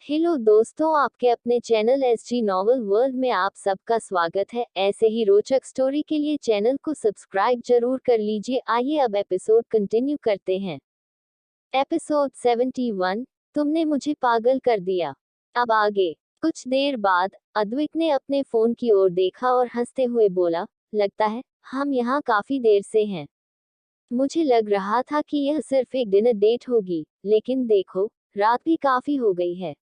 Hello दोस्तों, आपके अपने चैनल एसजी नॉवल वर्ल्ड में आप सबका स्वागत है। ऐसे ही रोचक स्टोरी के लिए चैनल को सब्सक्राइब जरूर कर लीजिए। आइए अब एपिसोड कंटिन्यू करते हैं। एपिसोड 71, तुमने मुझे पागल कर दिया। अब आगे। कुछ देर बाद अद्विक ने अपने फोन की ओर देखा और हंसते हुए बोला, लगता है हम यहाँ काफी देर से हैं। मुझे लग रहा था कि यह सिर्फ एक डिनर डेट होगी, लेकिन देखो, रात भी काफी हो गई है।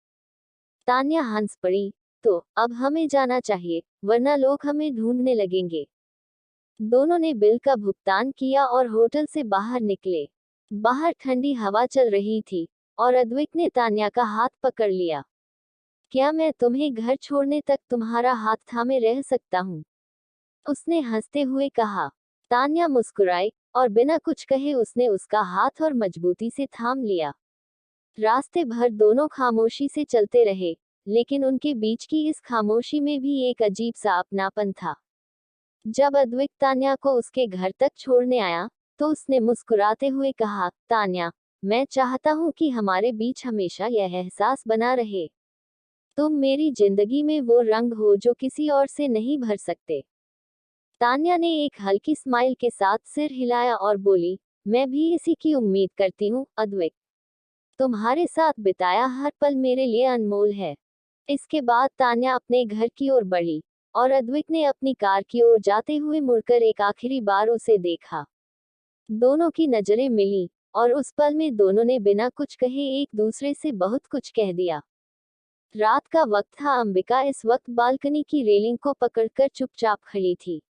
तान्या हंस पड़ी। तो अब हमें जाना चाहिए, वरना लोग हमें ढूंढने लगेंगे। दोनों ने बिल का भुगतान किया और होटल से बाहर निकले। बाहर ठंडी हवा चल रही थी और अद्विक ने तान्या का हाथ पकड़ लिया। क्या मैं तुम्हें घर छोड़ने तक तुम्हारा हाथ थामे रह सकता हूँ? उसने हंसते हुए कहा। तान्या मुस्कुराई और बिना कुछ कहे उसने उसका हाथ और मजबूती से थाम लिया। रास्ते भर दोनों खामोशी से चलते रहे, लेकिन उनके बीच की इस खामोशी में भी एक अजीब सा अपनापन था। जब अद्विक तान्या को उसके घर तक छोड़ने आया, तो उसने मुस्कुराते हुए कहा, तान्या, मैं चाहता हूँ कि हमारे बीच हमेशा यह एहसास बना रहे। तुम मेरी जिंदगी में वो रंग हो जो किसी और से नहीं भर सकते। तान्या ने एक हल्की स्माइल के साथ सिर हिलाया और बोली, मैं भी इसी की उम्मीद करती हूँ अद्विक। तुम्हारे साथ बिताया हर पल मेरे लिए अनमोल है। इसके बाद तान्या अपने घर की ओर बढ़ी और अद्विक ने अपनी कार की ओर जाते हुए मुड़कर एक आखिरी बार उसे देखा। दोनों की नजरें मिली और उस पल में दोनों ने बिना कुछ कहे एक दूसरे से बहुत कुछ कह दिया। रात का वक्त था। अंबिका इस वक्त बालकनी की रेलिंग को पकड़कर चुपचाप खड़ी थी।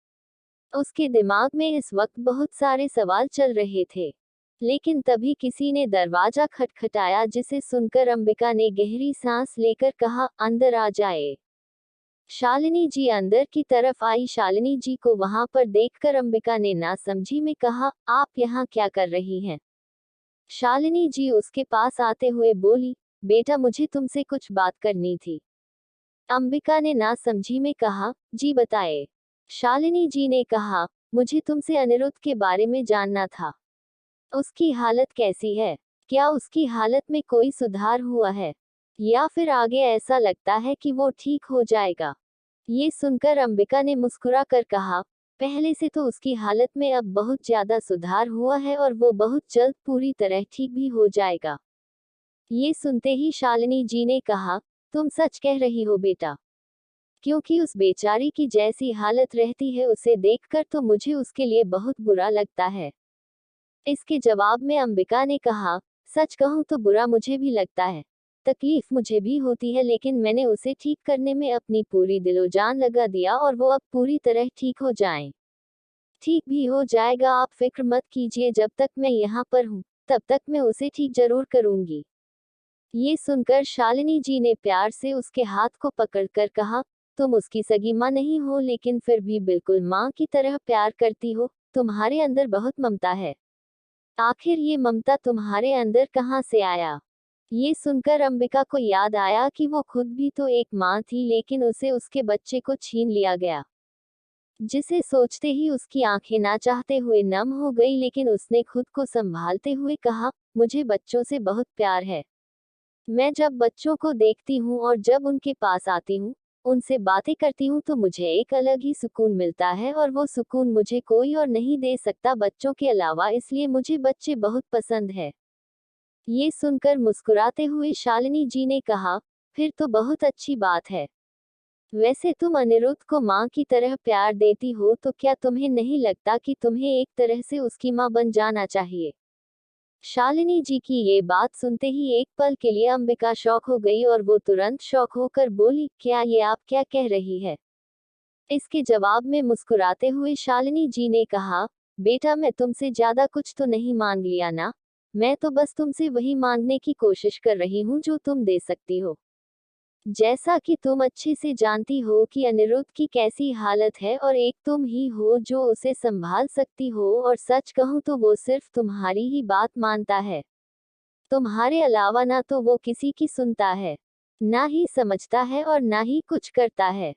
उसके दिमाग में इस वक्त बहुत सारे सवाल चल रहे थे। लेकिन तभी किसी ने दरवाजा खटखटाया, जिसे सुनकर अंबिका ने गहरी सांस लेकर कहा, अंदर आ जाए। शालिनी जी अंदर की तरफ आई। शालिनी जी को वहां पर देखकर अंबिका ने नासमझी में कहा, आप यहाँ क्या कर रही हैं? शालिनी जी उसके पास आते हुए बोली, बेटा मुझे तुमसे कुछ बात करनी थी। अंबिका ने नासमझी में कहा, जी बताए। शालिनी जी ने कहा, मुझे तुमसे अनिरुद्ध के बारे में जानना था। उसकी हालत कैसी है? क्या उसकी हालत में कोई सुधार हुआ है, या फिर आगे ऐसा लगता है कि वो ठीक हो जाएगा? ये सुनकर अंबिका ने मुस्कुरा कर कहा, पहले से तो उसकी हालत में अब बहुत ज्यादा सुधार हुआ है और वो बहुत जल्द पूरी तरह ठीक भी हो जाएगा। ये सुनते ही शालिनी जी ने कहा, तुम सच कह रही हो बेटा? क्योंकि उस बेचारी की जैसी हालत रहती है उसे देखकर तो मुझे उसके लिए बहुत बुरा लगता है। इसके जवाब में अंबिका ने कहा, सच कहूं तो बुरा मुझे भी लगता है, तकलीफ मुझे भी होती है, लेकिन मैंने उसे ठीक करने में अपनी पूरी दिलोजान लगा दिया और वो अब पूरी तरह ठीक हो जाए। ठीक भी हो जाएगा, आप फिक्र मत कीजिए, जब तक मैं यहाँ पर हूँ तब तक मैं उसे ठीक जरूर करूंगी। ये सुनकर शालिनी जी ने प्यार से उसके हाथ को पकड़कर कहा, तुम उसकी सगी माँ नहीं हो, लेकिन फिर भी बिल्कुल माँ की तरह प्यार करती हो। तुम्हारे अंदर बहुत ममता है। आखिर ये ममता तुम्हारे अंदर कहाँ से आया? ये सुनकर अंबिका को याद आया कि वो खुद भी तो एक माँ थी, लेकिन उसे उसके बच्चे को छीन लिया गया। जिसे सोचते ही उसकी आंखें ना चाहते हुए नम हो गई, लेकिन उसने खुद को संभालते हुए कहा, मुझे बच्चों से बहुत प्यार है। मैं जब बच्चों को देखती हूँ और जब उनके पास आती हूँ, उनसे बातें करती हूँ, तो मुझे एक अलग ही सुकून मिलता है और वो सुकून मुझे कोई और नहीं दे सकता बच्चों के अलावा, इसलिए मुझे बच्चे बहुत पसंद है। ये सुनकर मुस्कुराते हुए शालिनी जी ने कहा, फिर तो बहुत अच्छी बात है। वैसे तुम अनिरुद्ध को माँ की तरह प्यार देती हो, तो क्या तुम्हें नहीं लगता कि तुम्हें एक तरह से उसकी माँ बन जाना चाहिए? शालिनी जी की ये बात सुनते ही एक पल के लिए अंबिका शॉक हो गई और वो तुरंत शॉक होकर बोली, क्या ये आप क्या कह रही है? इसके जवाब में मुस्कुराते हुए शालिनी जी ने कहा, बेटा मैं तुमसे ज्यादा कुछ तो नहीं मांग लिया ना। मैं तो बस तुमसे वही मांगने की कोशिश कर रही हूँ जो तुम दे सकती हो। जैसा कि तुम अच्छे से जानती हो कि अनिरुद्ध की कैसी हालत है, और एक तुम ही हो जो उसे संभाल सकती हो, और सच कहूँ तो वो सिर्फ तुम्हारी ही बात मानता है। तुम्हारे अलावा ना तो वो किसी की सुनता है, ना ही समझता है और ना ही कुछ करता है।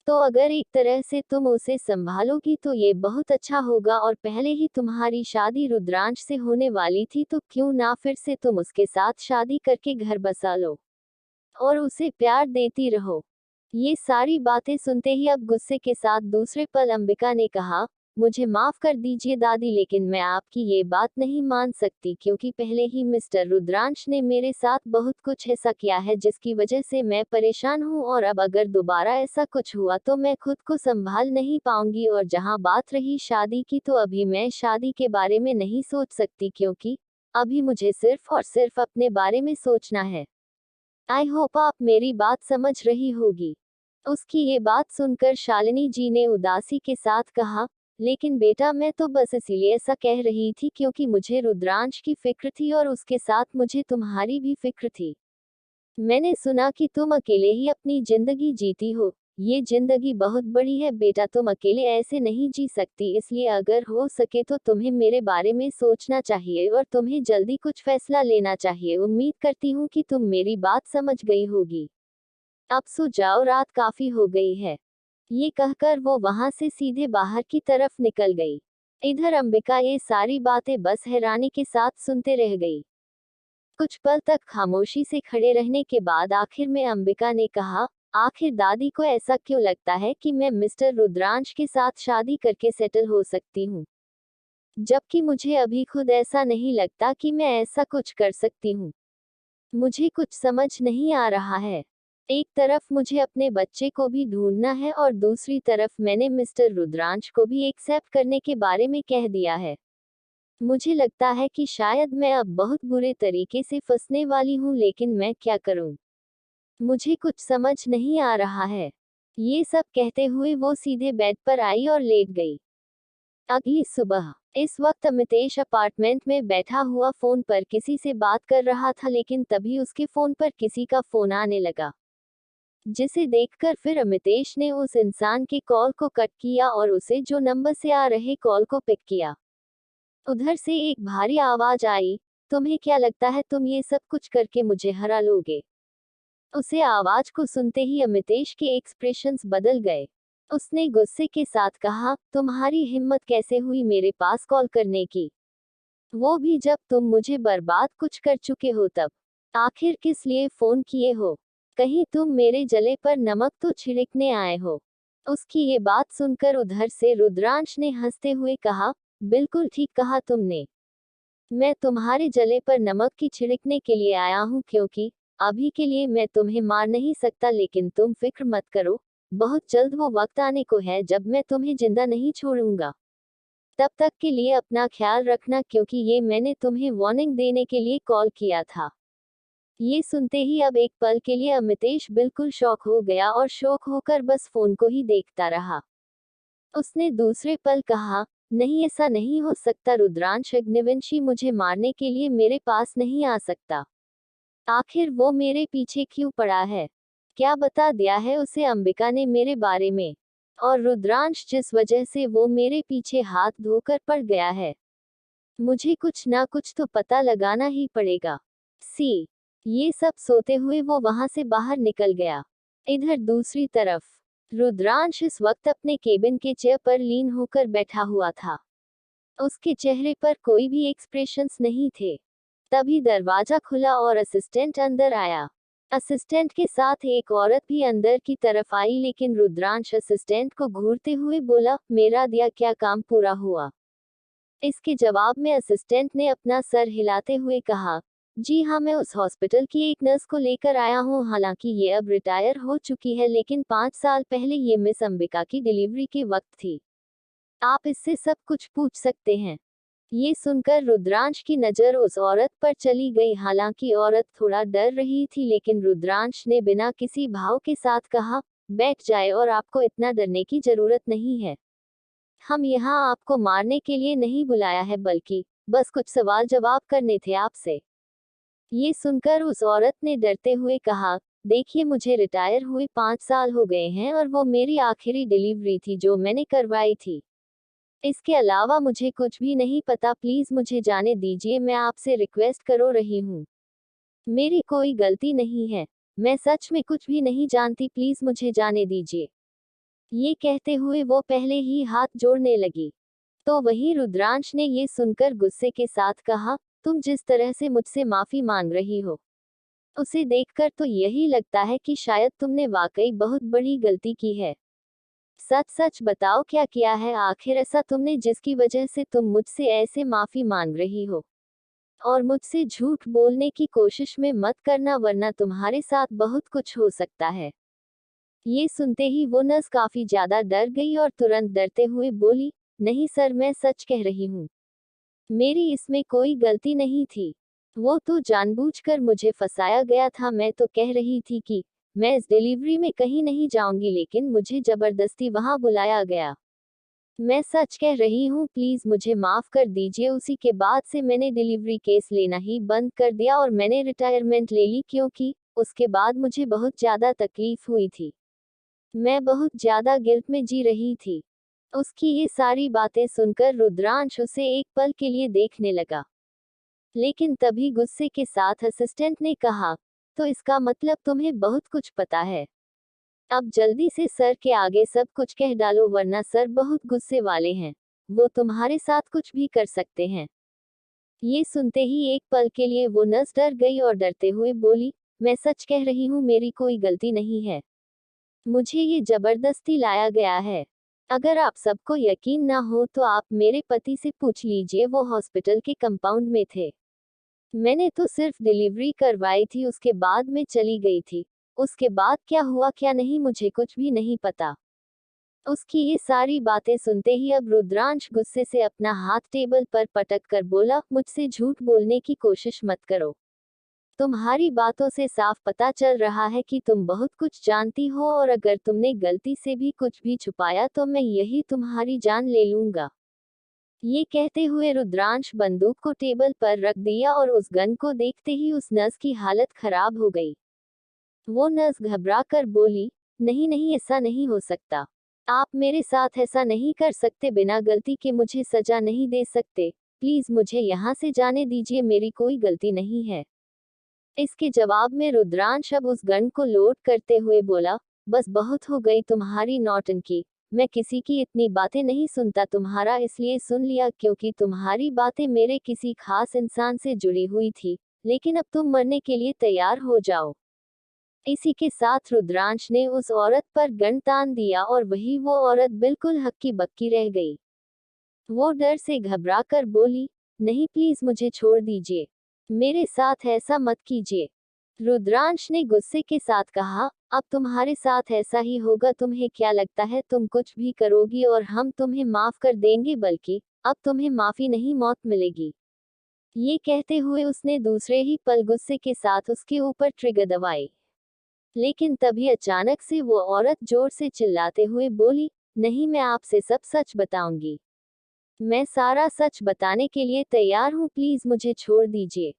तो अगर एक तरह से तुम उसे संभालोगी तो ये बहुत अच्छा होगा, और पहले ही तुम्हारी शादी रुद्रांश से होने वाली थी, तो क्यों ना फिर से तुम उसके साथ शादी करके घर बसा लो। और उसे प्यार देती रहो। ये सारी बातें सुनते ही अब गुस्से के साथ दूसरे पल अंबिका ने कहा, मुझे माफ कर दीजिए दादी, लेकिन मैं आपकी ये बात नहीं मान सकती, क्योंकि पहले ही मिस्टर रुद्रांश ने मेरे साथ बहुत कुछ ऐसा किया है जिसकी वजह से मैं परेशान हूँ, और अब अगर दोबारा ऐसा कुछ हुआ तो मैं खुद को संभाल नहीं पाऊंगी। और जहाँ बात रही शादी की, तो अभी मैं शादी के बारे में नहीं सोच सकती, क्योंकि अभी मुझे सिर्फ और सिर्फ अपने बारे में सोचना है। आई होप आप मेरी बात समझ रही होगी। उसकी ये बात सुनकर शालिनी जी ने उदासी के साथ कहा, लेकिन बेटा मैं तो बस इसीलिए ऐसा कह रही थी क्योंकि मुझे रुद्रांश की फिक्र थी और उसके साथ मुझे तुम्हारी भी फिक्र थी। मैंने सुना कि तुम अकेले ही अपनी जिंदगी जीती हो। ये जिंदगी बहुत बड़ी है बेटा, तुम अकेले ऐसे नहीं जी सकती, इसलिए अगर हो सके तो तुम्हें मेरे बारे में सोचना चाहिए और तुम्हें जल्दी कुछ फैसला लेना चाहिए। उम्मीद करती हूँ कि तुम मेरी बात समझ गई होगी। अब सो जाओ, रात काफी हो गई है। ये कहकर वो वहां से सीधे बाहर की तरफ निकल गई। इधर अंबिका ये सारी बातें बस हैरानी के साथ सुनते रह गई। कुछ पल तक खामोशी से खड़े रहने के बाद आखिर में अंबिका ने कहा, आखिर दादी को ऐसा क्यों लगता है कि मैं मिस्टर रुद्रांश के साथ शादी करके सेटल हो सकती हूँ, जबकि मुझे अभी खुद ऐसा नहीं लगता कि मैं ऐसा कुछ कर सकती हूँ। मुझे कुछ समझ नहीं आ रहा है। एक तरफ मुझे अपने बच्चे को भी ढूंढना है और दूसरी तरफ मैंने मिस्टर रुद्रांश को भी एक्सेप्ट करने के बारे में कह दिया है। मुझे लगता है कि शायद मैं अब बहुत बुरे तरीके से फंसने वाली हूँ, लेकिन मैं क्या करूँ? मुझे कुछ समझ नहीं आ रहा है। ये सब कहते हुए वो सीधे बेड पर आई और लेट गई। अगली सुबह इस वक्त अमितेश अपार्टमेंट में बैठा हुआ फोन पर किसी से बात कर रहा था, लेकिन तभी उसके फोन पर किसी का फोन आने लगा, जिसे देखकर फिर अमितेश ने उस इंसान के कॉल को कट किया और उसे जो नंबर से आ रहे कॉल को पिक किया। उधर से एक भारी आवाज आई, तुम्हें क्या लगता है तुम ये सब कुछ करके मुझे हरा लोगे? उसे आवाज को सुनते ही अमितेश के एक्सप्रेशंस बदल गए। उसने गुस्से के साथ कहा, तुम्हारी हिम्मत कैसे हुई मेरे पास कॉल करने की? वो भी जब तुम मुझे बर्बाद कुछ कर चुके हो तब। आखिर किस लिए फोन किए हो? कहीं तुम मेरे जले पर नमक तो छिड़कने आए हो? उसकी ये बात सुनकर उधर से रुद्रांश ने हंसते हुए कहा, बिल्कुल ठीक कहा तुमने। मैं तुम्हारे जले पर नमक की छिड़कने के लिए आया हूँ, क्योंकि अभी के लिए मैं तुम्हें मार नहीं सकता, लेकिन तुम फिक्र मत करो, बहुत जल्द वो वक्त आने को है जब मैं तुम्हें जिंदा नहीं छोड़ूंगा। तब तक के लिए अपना ख्याल रखना, क्योंकि ये मैंने तुम्हें वार्निंग देने के लिए कॉल किया था। ये सुनते ही अब एक पल के लिए अमितेश बिल्कुल शॉक हो गया और शॉक होकर बस फोन को ही देखता रहा। उसने दूसरे पल कहा, नहीं ऐसा नहीं हो सकता रुद्रांश, अग्निवंशी मुझे मारने के लिए मेरे पास नहीं आ सकता। आखिर वो मेरे पीछे क्यों पड़ा है? क्या बता दिया है उसे अंबिका ने मेरे बारे में? और रुद्रांश जिस वजह से वो मेरे पीछे हाथ धोकर पड़ गया है, मुझे कुछ ना कुछ तो पता लगाना ही पड़ेगा। सी ये सब सोते हुए वो वहां से बाहर निकल गया। इधर दूसरी तरफ रुद्रांश इस वक्त अपने केबिन के चेयर पर लीन होकर बैठा हुआ था। उसके चेहरे पर कोई भी एक्सप्रेशंस नहीं थे। तभी दरवाजा खुला और असिस्टेंट अंदर आया। असिस्टेंट के साथ एक औरत भी अंदर की तरफ आई, लेकिन रुद्रांश असिस्टेंट को घूरते हुए बोला, मेरा दिया क्या काम पूरा हुआ? इसके जवाब में असिस्टेंट ने अपना सर हिलाते हुए कहा, जी हाँ, मैं उस हॉस्पिटल की एक नर्स को लेकर आया हूँ। हालांकि ये अब रिटायर हो चुकी है, लेकिन 5 साल पहले ये मिस अंबिका की डिलीवरी के वक्त थी। आप इससे सब कुछ पूछ सकते हैं। ये सुनकर रुद्रांश की नजर उस औरत पर चली गई। हालांकि औरत थोड़ा डर रही थी, लेकिन रुद्रांश ने बिना किसी भाव के साथ कहा, बैठ जाए और आपको इतना डरने की जरूरत नहीं है। हम यहाँ आपको मारने के लिए नहीं बुलाया है, बल्कि बस कुछ सवाल जवाब करने थे आपसे। ये सुनकर उस औरत ने डरते हुए कहा, देखिए मुझे रिटायर हुए 5 साल हो गए हैं और वो मेरी आखिरी डिलीवरी थी जो मैंने करवाई थी। इसके अलावा मुझे कुछ भी नहीं पता, प्लीज मुझे जाने दीजिए, मैं आपसे रिक्वेस्ट करो रही हूँ। मेरी कोई गलती नहीं है, मैं सच में कुछ भी नहीं जानती, प्लीज मुझे जाने दीजिए। ये कहते हुए वो पहले ही हाथ जोड़ने लगी। तो वहीं रुद्रांश ने ये सुनकर गुस्से के साथ कहा, तुम जिस तरह से मुझसे माफी मांग रही हो, उसे देखकर तो यही लगता है कि शायद तुमने वाकई बहुत बड़ी गलती की है। सच सच बताओ क्या किया है आखिर ऐसा तुमने जिसकी वजह से तुम मुझसे ऐसे माफी मांग रही हो। और मुझसे झूठ बोलने की कोशिश में मत करना वरना तुम्हारे साथ बहुत कुछ हो सकता है। ये सुनते ही वो नर्स काफी ज्यादा डर गई और तुरंत डरते हुए बोली, नहीं सर मैं सच कह रही हूँ। मेरी इसमें कोई गलती नहीं थी। वो तो जानबूझकर मुझे फंसाया गया था। मैं तो कह रही थी कि मैं इस डिलीवरी में कहीं नहीं जाऊंगी लेकिन मुझे जबरदस्ती वहां बुलाया गया। मैं सच कह रही हूँ प्लीज मुझे माफ कर दीजिए। उसी के बाद से मैंने डिलीवरी केस लेना ही बंद कर दिया और मैंने रिटायरमेंट ले ली क्योंकि उसके बाद मुझे बहुत ज्यादा तकलीफ हुई थी। मैं बहुत ज्यादा गिल्ट में जी रही थी। उसकी ये सारी बातें सुनकर रुद्रांश उसे एक पल के लिए देखने लगा। लेकिन तभी गुस्से के साथ असिस्टेंट ने कहा, तो इसका मतलब तुम्हें बहुत कुछ पता है। अब जल्दी से सर के आगे सब कुछ कह डालो वरना सर बहुत गुस्से वाले हैं। वो तुम्हारे साथ कुछ भी कर सकते हैं। ये सुनते ही एक पल के लिए वो नर्स डर गई और डरते हुए बोली, मैं सच कह रही हूँ मेरी कोई गलती नहीं है। मुझे ये जबरदस्ती लाया गया है। अगर आप सबको यकीन ना हो तो आप मेरे पति से पूछ लीजिए, वो हॉस्पिटल के कंपाउंड में थे। मैंने तो सिर्फ डिलीवरी करवाई थी, उसके बाद मैं चली गई थी। उसके बाद क्या हुआ क्या नहीं मुझे कुछ भी नहीं पता। उसकी ये सारी बातें सुनते ही अब रुद्रांश गुस्से से अपना हाथ टेबल पर पटक कर बोला, मुझसे झूठ बोलने की कोशिश मत करो। तुम्हारी बातों से साफ पता चल रहा है कि तुम बहुत कुछ जानती हो और अगर तुमने गलती से भी कुछ भी छुपाया तो मैं यही तुम्हारी जान ले लूंगा। ये कहते हुए रुद्रांश बंदूक को टेबल पर रख दिया और उस गन को देखते ही उस नर्स की हालत खराब हो गई। वो नर्स घबरा कर बोली, नहीं नहीं ऐसा नहीं हो सकता। आप मेरे साथ ऐसा नहीं कर सकते, बिना गलती के मुझे सजा नहीं दे सकते। प्लीज मुझे यहाँ से जाने दीजिए, मेरी कोई गलती नहीं है। इसके जवाब में रुद्रांश अब उस गन को लोड करते हुए बोला, बस बहुत हो गई तुम्हारी नौटंकी। मैं किसी की इतनी बातें नहीं सुनता, तुम्हारा इसलिए सुन लिया क्योंकि तुम्हारी बातें मेरे किसी खास इंसान से जुड़ी हुई थी। लेकिन अब तुम मरने के लिए तैयार हो जाओ। इसी के साथ रुद्रांश ने उस औरत पर गन तान दिया और वही वो औरत बिल्कुल हक्की बक्की रह गई। वो डर से घबरा कर बोली, नहीं प्लीज मुझे छोड़ दीजिए। मेरे साथ ऐसा मत कीजिए। रुद्रांश ने गुस्से के साथ कहा, अब तुम्हारे साथ ऐसा ही होगा। तुम्हें क्या लगता है तुम कुछ भी करोगी और हम तुम्हें माफ कर देंगे, बल्कि अब तुम्हें माफी नहीं मौत मिलेगी। ये कहते हुए उसने दूसरे ही पल गुस्से के साथ उसके ऊपर ट्रिगर दबाई। लेकिन तभी अचानक से वो औरत जोर से चिल्लाते हुए बोली, नहीं मैं आपसे सब सच बताऊंगी। मैं सारा सच बताने के लिए तैयार हूँ, प्लीज मुझे छोड़ दीजिए।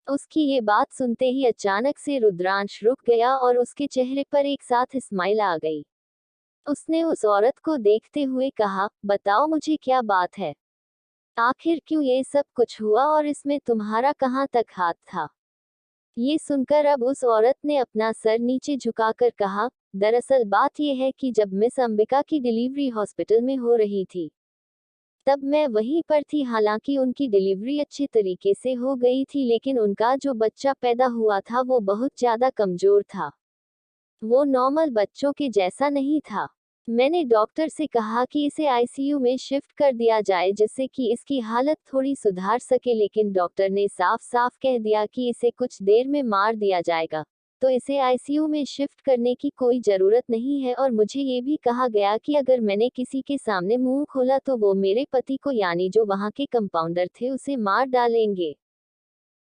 उसकी ये बात सुनते ही अचानक से रुद्रांश रुक गया और उसके चेहरे पर एक साथ स्माइल आ गई। उसने उस औरत को देखते हुए कहा, बताओ मुझे क्या बात है। आखिर क्यों ये सब कुछ हुआ और इसमें तुम्हारा कहाँ तक हाथ था। ये सुनकर अब उस औरत ने अपना सर नीचे झुकाकर कहा, दरअसल बात यह है कि जब मिस अंबिका की डिलीवरी हॉस्पिटल में हो रही थी तब मैं वहीं पर थी। हालांकि उनकी डिलीवरी अच्छी तरीके से हो गई थी लेकिन उनका जो बच्चा पैदा हुआ था वो बहुत ज्यादा कमजोर था। वो नॉर्मल बच्चों के जैसा नहीं था। मैंने डॉक्टर से कहा कि इसे आईसीयू में शिफ्ट कर दिया जाए जिससे कि इसकी हालत थोड़ी सुधार सके, लेकिन डॉक्टर ने साफ साफ कह दिया कि इसे कुछ देर में मार दिया जाएगा, तो इसे आईसीयू में शिफ्ट करने की कोई जरूरत नहीं है। और मुझे ये भी कहा गया कि अगर मैंने किसी के सामने मुंह खोला तो वो मेरे पति को, यानी जो वहां के कंपाउंडर थे, उसे मार डालेंगे।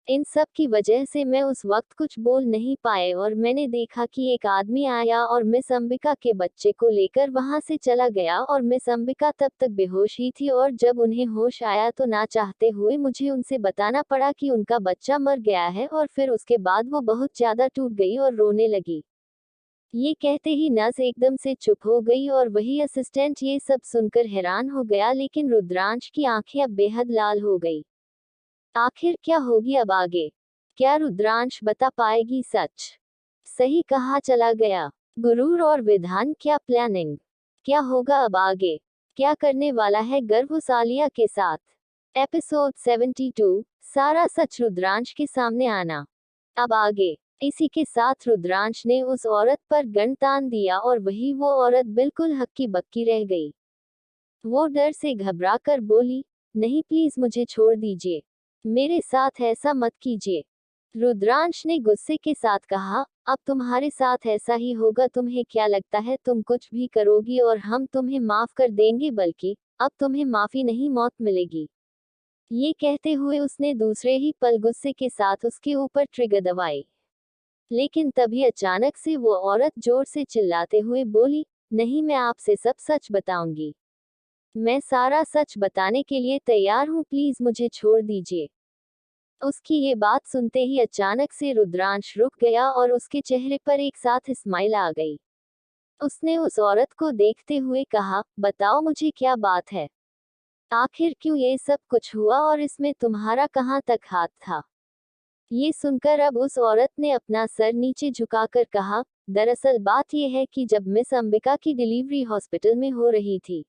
इन सब की वजह से मैं उस वक्त कुछ बोल नहीं पाए और मैंने देखा कि एक आदमी आया और मिस अंबिका के बच्चे को लेकर वहां से चला गया और मिस अंबिका तब तक बेहोश ही थी और जब उन्हें होश आया तो ना चाहते हुए मुझे उनसे बताना पड़ा कि उनका बच्चा मर गया है और फिर उसके बाद वो बहुत ज्यादा टूट गई और रोने लगी। ये कहते ही नर्स एकदम से चुप हो गई और वही असिस्टेंट ये सब सुनकर हैरान हो गया, लेकिन रुद्रांश की आंखें अब बेहद लाल हो गई। आखिर क्या होगी अब आगे? क्या रुद्रांश बता पाएगी सच? सही कहा चला गया। गुरूर और विधान, क्या प्लानिंग? क्या होगा अब आगे? क्या करने वाला है गर्भ उस आलिया के साथ? एपिसोड 72, सारा सच रुद्रांश के सामने आना। अब आगे इसी के साथ रुद्रांश ने उस औरत पर गन तान दिया और वही वो औरत बिल्कुल हक्की बक्की रह गई। वो डर से घबराकर बोली, नहीं प्लीज मुझे छोड़ दीजिए, मेरे साथ ऐसा मत कीजिए। रुद्रांश ने गुस्से के साथ कहा, अब तुम्हारे साथ ऐसा ही होगा, तुम्हें क्या लगता है तुम कुछ भी करोगी और हम तुम्हें माफ कर देंगे, बल्कि अब तुम्हें माफी नहीं मौत मिलेगी। ये कहते हुए उसने दूसरे ही पल गुस्से के साथ उसके ऊपर ट्रिगर दबाई। लेकिन तभी अचानक से वो औरत जोर से चिल्लाते हुए बोली, नहीं मैं आपसे सब सच बताऊंगी, मैं सारा सच बताने के लिए तैयार हूँ, प्लीज मुझे छोड़ दीजिए। उसकी ये बात सुनते ही अचानक से रुद्रांश रुक गया और उसके चेहरे पर एक साथ स्माइल आ गई। उसने उस औरत को देखते हुए कहा, बताओ मुझे क्या बात है, आखिर क्यों ये सब कुछ हुआ और इसमें तुम्हारा कहाँ तक हाथ था। ये सुनकर अब उस औरत ने अपना सर नीचे झुकाकर कहा, दरअसल बात यह है कि जब मिस अंबिका की डिलीवरी हॉस्पिटल में हो रही थी,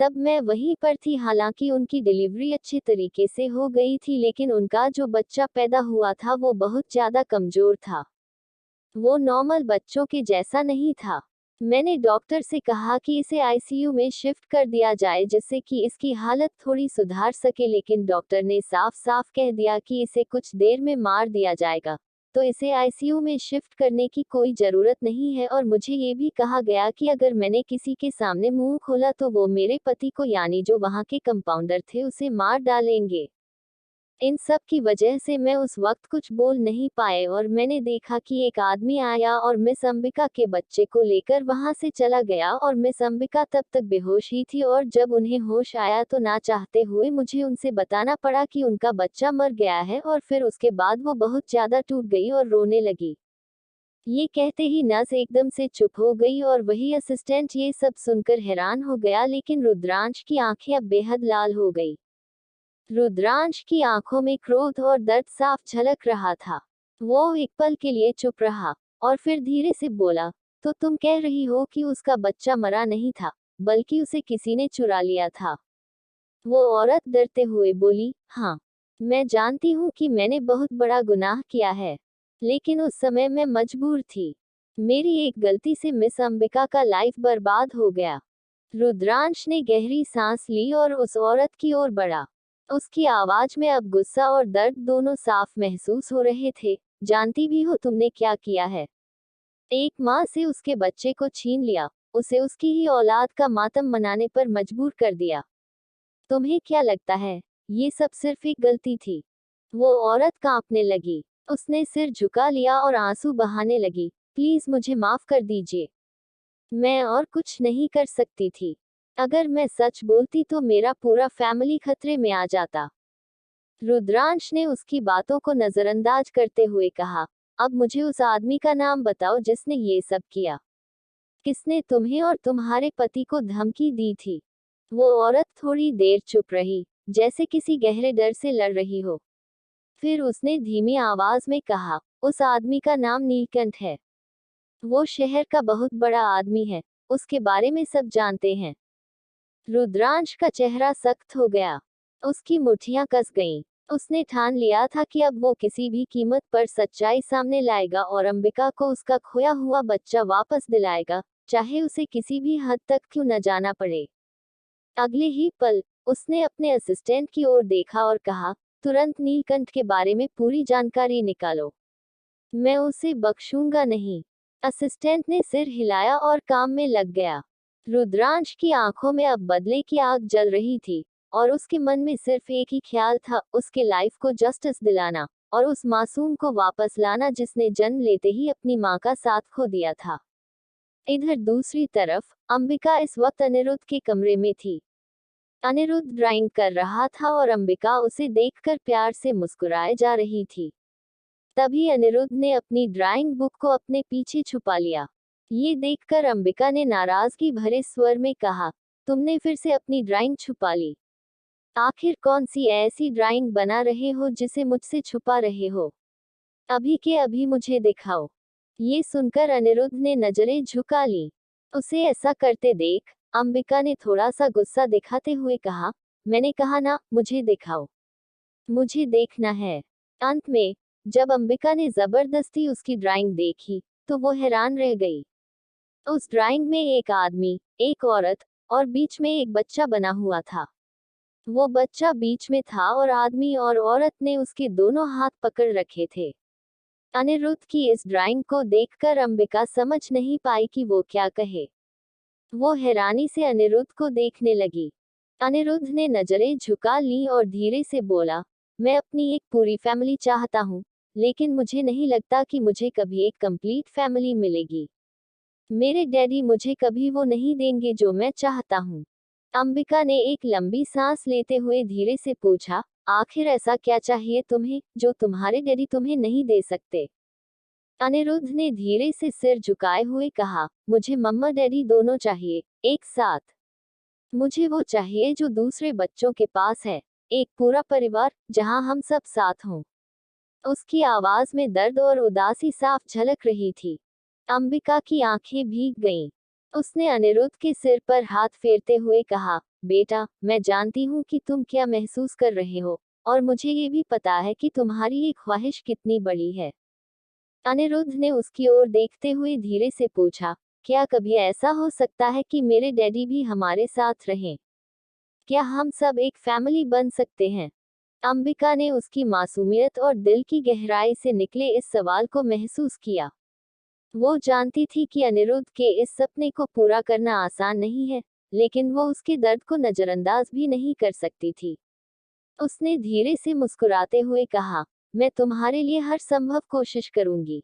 तब मैं वहीं पर थी। हालांकि उनकी डिलीवरी अच्छी तरीके से हो गई थी, लेकिन उनका जो बच्चा पैदा हुआ था वो बहुत ज्यादा कमजोर था, वो नॉर्मल बच्चों के जैसा नहीं था। मैंने डॉक्टर से कहा कि इसे आईसीयू में शिफ्ट कर दिया जाए जिससे कि इसकी हालत थोड़ी सुधार सके, लेकिन डॉक्टर ने साफ साफ कह दिया कि इसे कुछ देर में मार दिया जाएगा, तो इसे आईसीयू में शिफ्ट करने की कोई जरूरत नहीं है। और मुझे ये भी कहा गया कि अगर मैंने किसी के सामने मुंह खोला तो वो मेरे पति को, यानी जो वहां के कंपाउंडर थे, उसे मार डालेंगे। इन सब की वजह से मैं उस वक्त कुछ बोल नहीं पाए और मैंने देखा कि एक आदमी आया और मिस अंबिका के बच्चे को लेकर वहां से चला गया और मिस अंबिका तब तक बेहोश ही थी, और जब उन्हें होश आया तो ना चाहते हुए मुझे उनसे बताना पड़ा कि उनका बच्चा मर गया है, और फिर उसके बाद वो बहुत ज्यादा टूट गई और रोने लगी। ये कहते ही नर्स एकदम से चुप हो गई और वही असिस्टेंट ये सब सुनकर हैरान हो गया, लेकिन रुद्रांश की आंखें अब बेहद लाल हो गई। रुद्रांश की आंखों में क्रोध और दर्द साफ झलक रहा था। वो एक पल के लिए चुप रहा और फिर धीरे से बोला, तो तुम कह रही हो कि उसका बच्चा मरा नहीं था, बल्कि उसे किसी ने चुरा लिया था। वो औरत डरते हुए बोली, हाँ, मैं जानती हूँ कि मैंने बहुत बड़ा गुनाह किया है, लेकिन उस समय मैं मजबूर थी। मेरी एक गलती से मिस अंबिका का लाइफ बर्बाद हो गया। रुद्रांश ने गहरी सांस ली और उस औरत की ओर बढ़ा। उसकी आवाज में अब गुस्सा और दर्द दोनों साफ महसूस हो रहे थे। जानती भी हो तुमने क्या किया है? एक माँ से उसके बच्चे को छीन लिया, उसे उसकी ही औलाद का मातम मनाने पर मजबूर कर दिया। तुम्हें क्या लगता है ये सब सिर्फ एक गलती थी? वो औरत कांपने लगी। उसने सिर झुका लिया और आंसू बहाने लगी। प्लीज मुझे माफ कर दीजिए, मैं और कुछ नहीं कर सकती थी। अगर मैं सच बोलती तो मेरा पूरा फैमिली खतरे में आ जाता। रुद्रांश ने उसकी बातों को नजरअंदाज करते हुए कहा, अब मुझे उस आदमी का नाम बताओ जिसने ये सब किया। किसने तुम्हें और तुम्हारे पति को धमकी दी थी? वो औरत थोड़ी देर चुप रही, जैसे किसी गहरे डर से लड़ रही हो। फिर उसने धीमी आवाज में कहा, उस आदमी का नाम नीलकंठ है। वो शहर का बहुत बड़ा आदमी है, उसके बारे में सब जानते हैं। रुद्रांश का चेहरा सख्त हो गया। उसकी मुट्ठियां कस गईं। उसने ठान लिया था कि अब वो किसी भी कीमत पर सच्चाई सामने लाएगा और अंबिका को उसका खोया हुआ बच्चा वापस दिलाएगा, चाहे उसे किसी भी हद तक क्यों न जाना पड़े। अगले ही पल उसने अपने असिस्टेंट की ओर देखा और कहा, तुरंत नीलकंठ के बारे में पूरी जानकारी निकालो, मैं उसे बख्शूंगा नहीं। असिस्टेंट ने सिर हिलाया और काम में लग गया। रुद्रांश की आंखों में अब बदले की आग जल रही थी और उसके मन में सिर्फ एक ही ख्याल था, उसके लाइफ को जस्टिस दिलाना और उस मासूम को वापस लाना जिसने जन्म लेते ही अपनी मां का साथ खो दिया था। इधर दूसरी तरफ अंबिका इस वक्त अनिरुद्ध के कमरे में थी। अनिरुद्ध ड्राइंग कर रहा था और अंबिका उसे देखकर प्यार से मुस्कुराए जा रही थी। तभी अनिरुद्ध ने अपनी ड्राइंग बुक को अपने पीछे छुपा लिया। ये देखकर अंबिका ने नाराजगी भरे स्वर में कहा, तुमने फिर से अपनी ड्राइंग छुपा ली। आखिर कौन सी ऐसी ड्राइंग बना रहे हो जिसे मुझसे छुपा रहे हो? अभी के अभी मुझे दिखाओ। ये सुनकर अनिरुद्ध ने नजरें झुका ली। उसे ऐसा करते देख अंबिका ने थोड़ा सा गुस्सा दिखाते हुए कहा, मैंने कहा ना, मुझे दिखाओ, मुझे देखना है। अंत में जब अंबिका ने जबरदस्ती उसकी ड्राइंग देखी तो वो हैरान रह गई। उस ड्राइंग में एक आदमी, एक औरत और बीच में एक बच्चा बना हुआ था। वो बच्चा बीच में था और आदमी और औरत ने उसके दोनों हाथ पकड़ रखे थे। अनिरुद्ध की इस ड्राइंग को देखकर अंबिका समझ नहीं पाई कि वो क्या कहे। वो हैरानी से अनिरुद्ध को देखने लगी। अनिरुद्ध ने नजरें झुका ली और धीरे से बोला, मैं अपनी एक पूरी फैमिली चाहता हूँ, लेकिन मुझे नहीं लगता कि मुझे कभी एक कंप्लीट फैमिली मिलेगी। मेरे डैडी मुझे कभी वो नहीं देंगे जो मैं चाहता हूँ। अंबिका ने एक लंबी सांस लेते हुए धीरे से पूछा, आखिर ऐसा क्या चाहिए तुम्हें जो तुम्हारे डैडी तुम्हें नहीं दे सकते? अनिरुद्ध ने धीरे से सिर झुकाए हुए कहा, मुझे मम्मा डैडी दोनों चाहिए, एक साथ। मुझे वो चाहिए जो दूसरे बच्चों के पास है, एक पूरा परिवार जहां हम सब साथ हों। उसकी आवाज में दर्द और उदासी साफ झलक रही थी। अंबिका की आंखें भीग गईं। उसने अनिरुद्ध के सिर पर हाथ फेरते हुए कहा, बेटा, मैं जानती हूँ कि तुम क्या महसूस कर रहे हो, और मुझे ये भी पता है कि तुम्हारी ये ख्वाहिश कितनी बड़ी है। अनिरुद्ध ने उसकी ओर देखते हुए धीरे से पूछा, क्या कभी ऐसा हो सकता है कि मेरे डैडी भी हमारे साथ रहें? क्या हम सब एक फैमिली बन सकते हैं? अंबिका ने उसकी मासूमियत और दिल की गहराई से निकले इस सवाल को महसूस किया। वो जानती थी कि अनिरुद्ध के इस सपने को पूरा करना आसान नहीं है, लेकिन वो उसके दर्द को नजरअंदाज भी नहीं कर सकती थी। उसने धीरे से मुस्कुराते हुए कहा, मैं तुम्हारे लिए हर संभव कोशिश करूंगी।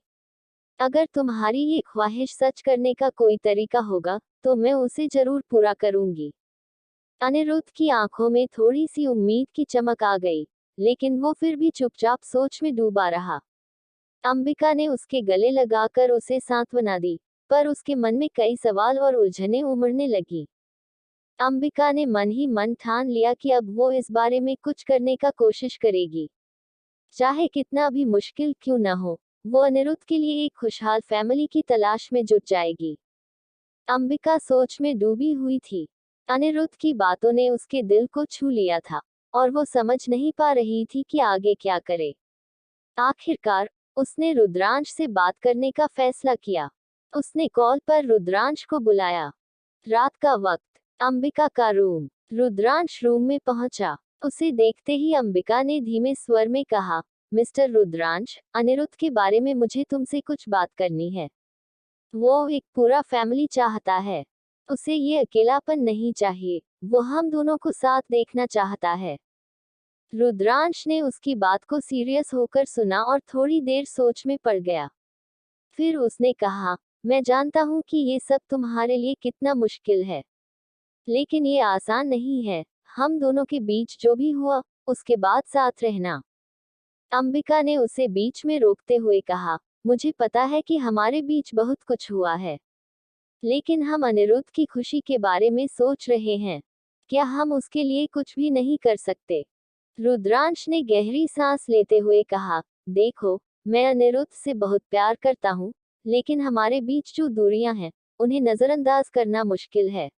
अगर तुम्हारी ये ख्वाहिश सच करने का कोई तरीका होगा, तो मैं उसे जरूर पूरा करूंगी। अनिरुद्ध की आंखों में थोड़ी सी उम्मीद की चमक आ गई, लेकिन वो फिर भी चुपचाप सोच में डूबा रहा। अंबिका ने उसके गले लगाकर उसे सांत्वना दी, पर उसके मन में कई सवाल और उलझनें उमड़ने लगी। अंबिका ने मन ही मन ठान लिया कि अब वो इस बारे में कुछ करने का कोशिश करेगी, चाहे कितना भी मुश्किल क्यों न हो। वो अनिरुद्ध के लिए एक खुशहाल फैमिली की तलाश में जुट जाएगी। अंबिका सोच में डूबी हुई थी। अनिरुद्ध की बातों ने उसके दिल को छू लिया था, और वो समझ नहीं पा रही थी कि आगे क्या करे। आखिरकार उसने रुद्रांश से बात करने का फैसला किया। उसने कॉल पर रुद्रांश को बुलाया। रात का वक्त, अंबिका का रूम। रुद्रांश रूम में पहुंचा। उसे देखते ही अंबिका ने धीमे स्वर में कहा, मिस्टर रुद्रांश, अनिरुद्ध के बारे में मुझे तुमसे कुछ बात करनी है। वो एक पूरा फैमिली चाहता है। उसे ये अकेलापन नहीं चाहिए, वो हम दोनों को साथ देखना चाहता है। रुद्रांश ने उसकी बात को सीरियस होकर सुना और थोड़ी देर सोच में पड़ गया। फिर उसने कहा, मैं जानता हूँ कि ये सब तुम्हारे लिए कितना मुश्किल है, लेकिन ये आसान नहीं है। हम दोनों के बीच जो भी हुआ, उसके बाद साथ रहना। अंबिका ने उसे बीच में रोकते हुए कहा, मुझे पता है कि हमारे बीच बहुत कुछ हुआ है, लेकिन हम अनिरुद्ध की खुशी के बारे में सोच रहे हैं। क्या हम उसके लिए कुछ भी नहीं कर सकते? रुद्रांश ने गहरी सांस लेते हुए कहा, देखो, मैं अनिरुद्ध से बहुत प्यार करता हूँ, लेकिन हमारे बीच जो दूरियां हैं, उन्हें नजरअंदाज करना मुश्किल है।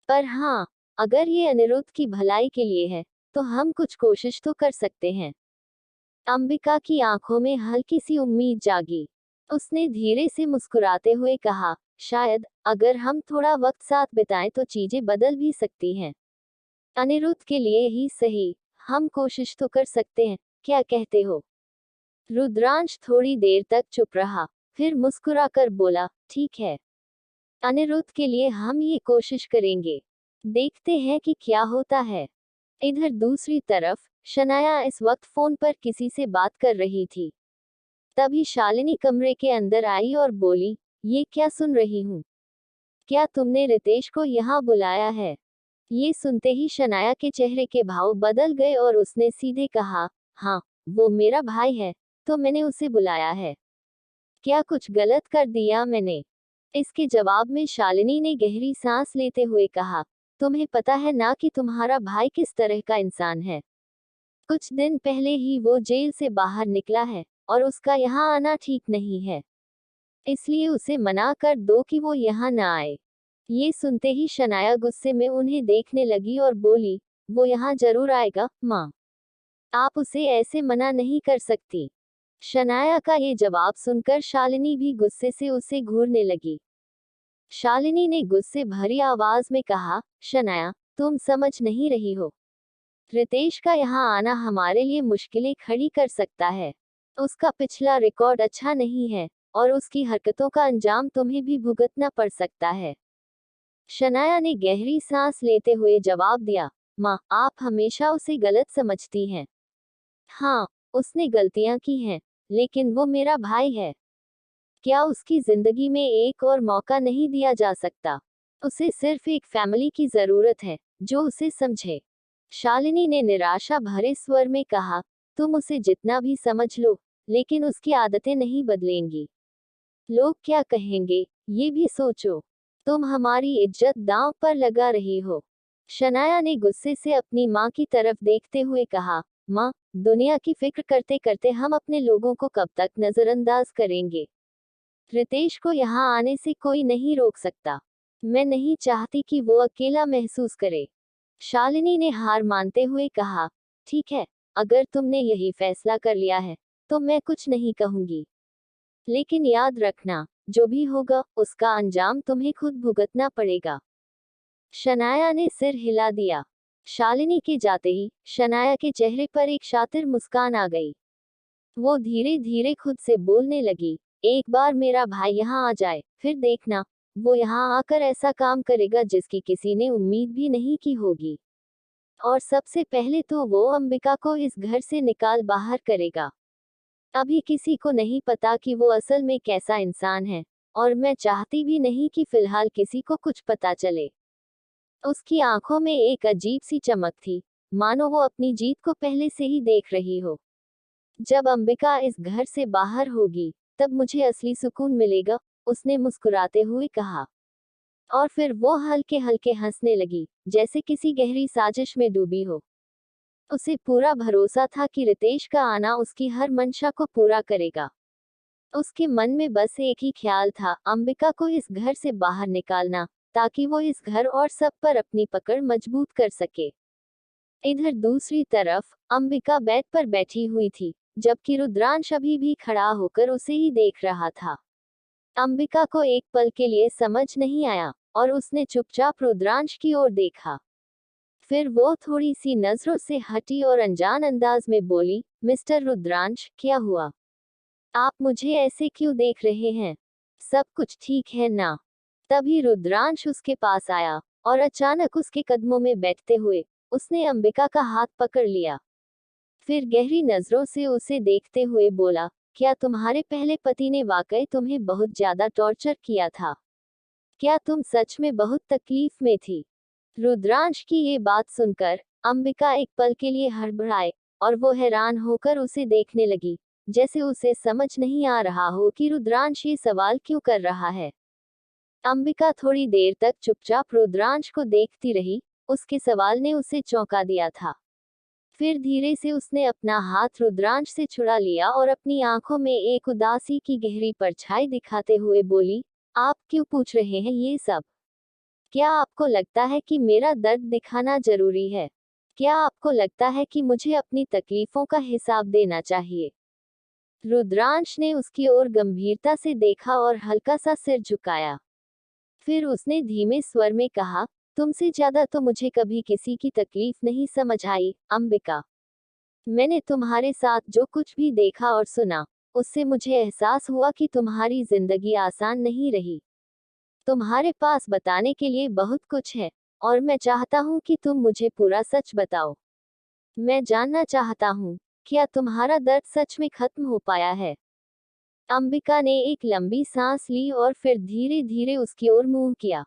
पर हाँ, अगर ये अनिरुद्ध की भलाई के लिए है, तो हम कुछ कोशिश तो कर सकते हैं। अंबिका की आंखों में हल्की सी उम्मीद जागी। उसने धीरे से मुस्कुराते हुए कहा, शायद अगर हम थोड़ा वक्त साथ बिताएं तो चीजें बदल भी सकती हैं। अनिरुद्ध के लिए ही सही, हम कोशिश तो कर सकते हैं, क्या कहते हो? रुद्रांश थोड़ी देर तक चुप रहा, फिर मुस्कुराकर बोला, ठीक है, अनिरुद्ध के लिए हम ये कोशिश करेंगे। देखते हैं कि क्या होता है। इधर दूसरी तरफ शनाया इस वक्त फोन पर किसी से बात कर रही थी। तभी शालिनी कमरे के अंदर आई और बोली, ये क्या सुन रही हूँ? क्या तुमने रितेश को यहाँ बुलाया है? ये सुनते ही शनाया के चेहरे के भाव बदल गए और उसने सीधे कहा, हाँ, वो मेरा भाई है, तो मैंने उसे बुलाया है। क्या कुछ गलत कर दिया मैंने? इसके जवाब में शालिनी ने गहरी सांस लेते हुए कहा, तुम्हें पता है ना कि तुम्हारा भाई किस तरह का इंसान है? कुछ दिन पहले ही वो जेल से बाहर निकला है, और उसका यहाँ आना ठीक नहीं है। इसलिए उसे मना कर दो कि वो यहाँ न आए। ये सुनते ही शनाया गुस्से में उन्हें देखने लगी और बोली, वो यहाँ जरूर आएगा, माँ। आप उसे ऐसे मना नहीं कर सकती। शनाया का ये जवाब सुनकर शालिनी भी गुस्से से उसे घूरने लगी। शालिनी ने गुस्से भरी आवाज में कहा, शनाया, तुम समझ नहीं रही हो। रितेश का यहाँ आना हमारे लिए मुश्किलें खड़ी कर सकता है। उसका पिछला रिकॉर्ड अच्छा नहीं है और उसकी हरकतों का अंजाम तुम्हें भी भुगतना पड़ सकता है। शनाया ने गहरी सांस लेते हुए जवाब दिया, माँ, आप हमेशा उसे गलत समझती हैं। हाँ, उसने गलतियां की हैं, लेकिन वो मेरा भाई है। क्या उसकी जिंदगी में एक और मौका नहीं दिया जा सकता? उसे सिर्फ एक फैमिली की जरूरत है जो उसे समझे। शालिनी ने निराशा भरे स्वर में कहा, तुम उसे जितना भी समझ लो, लेकिन उसकी आदतें नहीं बदलेंगी। लोग क्या कहेंगे, ये भी सोचो। तुम हमारी इज्जत दांव पर लगा रही हो। शनाया ने गुस्से से अपनी माँ की तरफ देखते हुए कहा, माँ, दुनिया की फिक्र करते करते हम अपने लोगों को कब तक नजरअंदाज करेंगे? रितेश को यहाँ आने से कोई नहीं रोक सकता। मैं नहीं चाहती कि वो अकेला महसूस करे। शालिनी ने हार मानते हुए कहा, ठीक है, अगर तुमने यही फैसला कर लिया है, तो मैं कुछ नहीं कहूंगी। लेकिन याद रखना, जो भी होगा, उसका अंजाम तुम्हें खुद भुगतना पड़ेगा। शनाया ने सिर हिला दिया। शालिनी के जाते ही, शनाया के चेहरे पर एक शातिर मुस्कान आ गई। वो धीरे धीरे खुद से बोलने लगी, एक बार मेरा भाई यहाँ आ जाए, फिर देखना, वो यहाँ आकर ऐसा काम करेगा जिसकी किसी ने उम्मीद भी नहीं की होगी। और सबसे पहले तो वो अंबिका को इस घर से निकाल बाहर करेगा। अभी किसी को नहीं पता कि वो असल में कैसा इंसान है, और मैं चाहती भी नहीं कि फिलहाल किसी को कुछ पता चले। उसकी आंखों में एक अजीब सी चमक थी, मानो वो अपनी जीत को पहले से ही देख रही हो। जब अंबिका इस घर से बाहर होगी, तब मुझे असली सुकून मिलेगा, उसने मुस्कुराते हुए कहा। और फिर वो हल्के हल्के हंसने लगी, जैसे किसी गहरी साजिश में डूबी हो। उसे पूरा भरोसा था कि रितेश का आना उसकी हर मंशा को पूरा करेगा। उसके मन में बस एक ही ख्याल था, अंबिका को इस घर से बाहर निकालना, ताकि वो इस घर और सब पर अपनी पकड़ मजबूत कर सके। इधर दूसरी तरफ, अंबिका बेड पर बैठी हुई थी, जबकि रुद्रांश अभी भी खड़ा होकर उसे ही देख रहा था। अंबिका को एक पल के लिए समझ नहीं आया, और उसने चुपचाप रुद्रांश की ओर देखा। फिर वो थोड़ी सी नजरों से हटी और अनजान अंदाज में बोली, मिस्टर रुद्रांश, क्या हुआ? आप मुझे ऐसे क्यों देख रहे हैं? सब कुछ ठीक है ना? तभी रुद्रांश उसके पास आया, और अचानक उसके कदमों में बैठते हुए, उसने अंबिका का हाथ पकड़ लिया। फिर गहरी नजरों से उसे देखते हुए बोला, क्या तुम्हारे पहले पति ने वाकई तुम्हें बहुत ज्यादा टॉर्चर किया था? क्या तुम सच में बहुत तकलीफ में थी? रुद्रांश की ये बात सुनकर अंबिका एक पल के लिए हड़बड़ाए, और वो हैरान होकर उसे देखने लगी, जैसे उसे समझ नहीं आ रहा हो कि रुद्रांश ये सवाल क्यों कर रहा है। अंबिका थोड़ी देर तक चुपचाप रुद्रांश को देखती रही, उसके सवाल ने उसे चौंका दिया था। फिर धीरे से उसने अपना हाथ रुद्रांश से छुड़ा लिया और अपनी आंखों में एक उदासी की गहरी परछाई दिखाते हुए बोली, आप क्यों पूछ रहे हैं ये सब? क्या आपको लगता है कि मेरा दर्द दिखाना जरूरी है? क्या आपको लगता है कि मुझे अपनी तकलीफों का हिसाब देना चाहिए? रुद्रांश ने उसकी ओर गंभीरता से देखा और हल्का सा सिर झुकाया। फिर उसने धीमे स्वर में कहा, तुमसे ज्यादा तो मुझे कभी किसी की तकलीफ नहीं समझ आई, अंबिका। मैंने तुम्हारे साथ जो कुछ भी देखा और सुना, उससे मुझे एहसास हुआ कि तुम्हारी जिंदगी आसान नहीं रही। तुम्हारे पास बताने के लिए बहुत कुछ है, और मैं चाहता हूँ कि तुम मुझे पूरा सच बताओ। मैं जानना चाहता हूँ, क्या तुम्हारा दर्द सच में खत्म हो पाया है? अंबिका ने एक लंबी सांस ली और फिर धीरे धीरे उसकी ओर मुंह किया।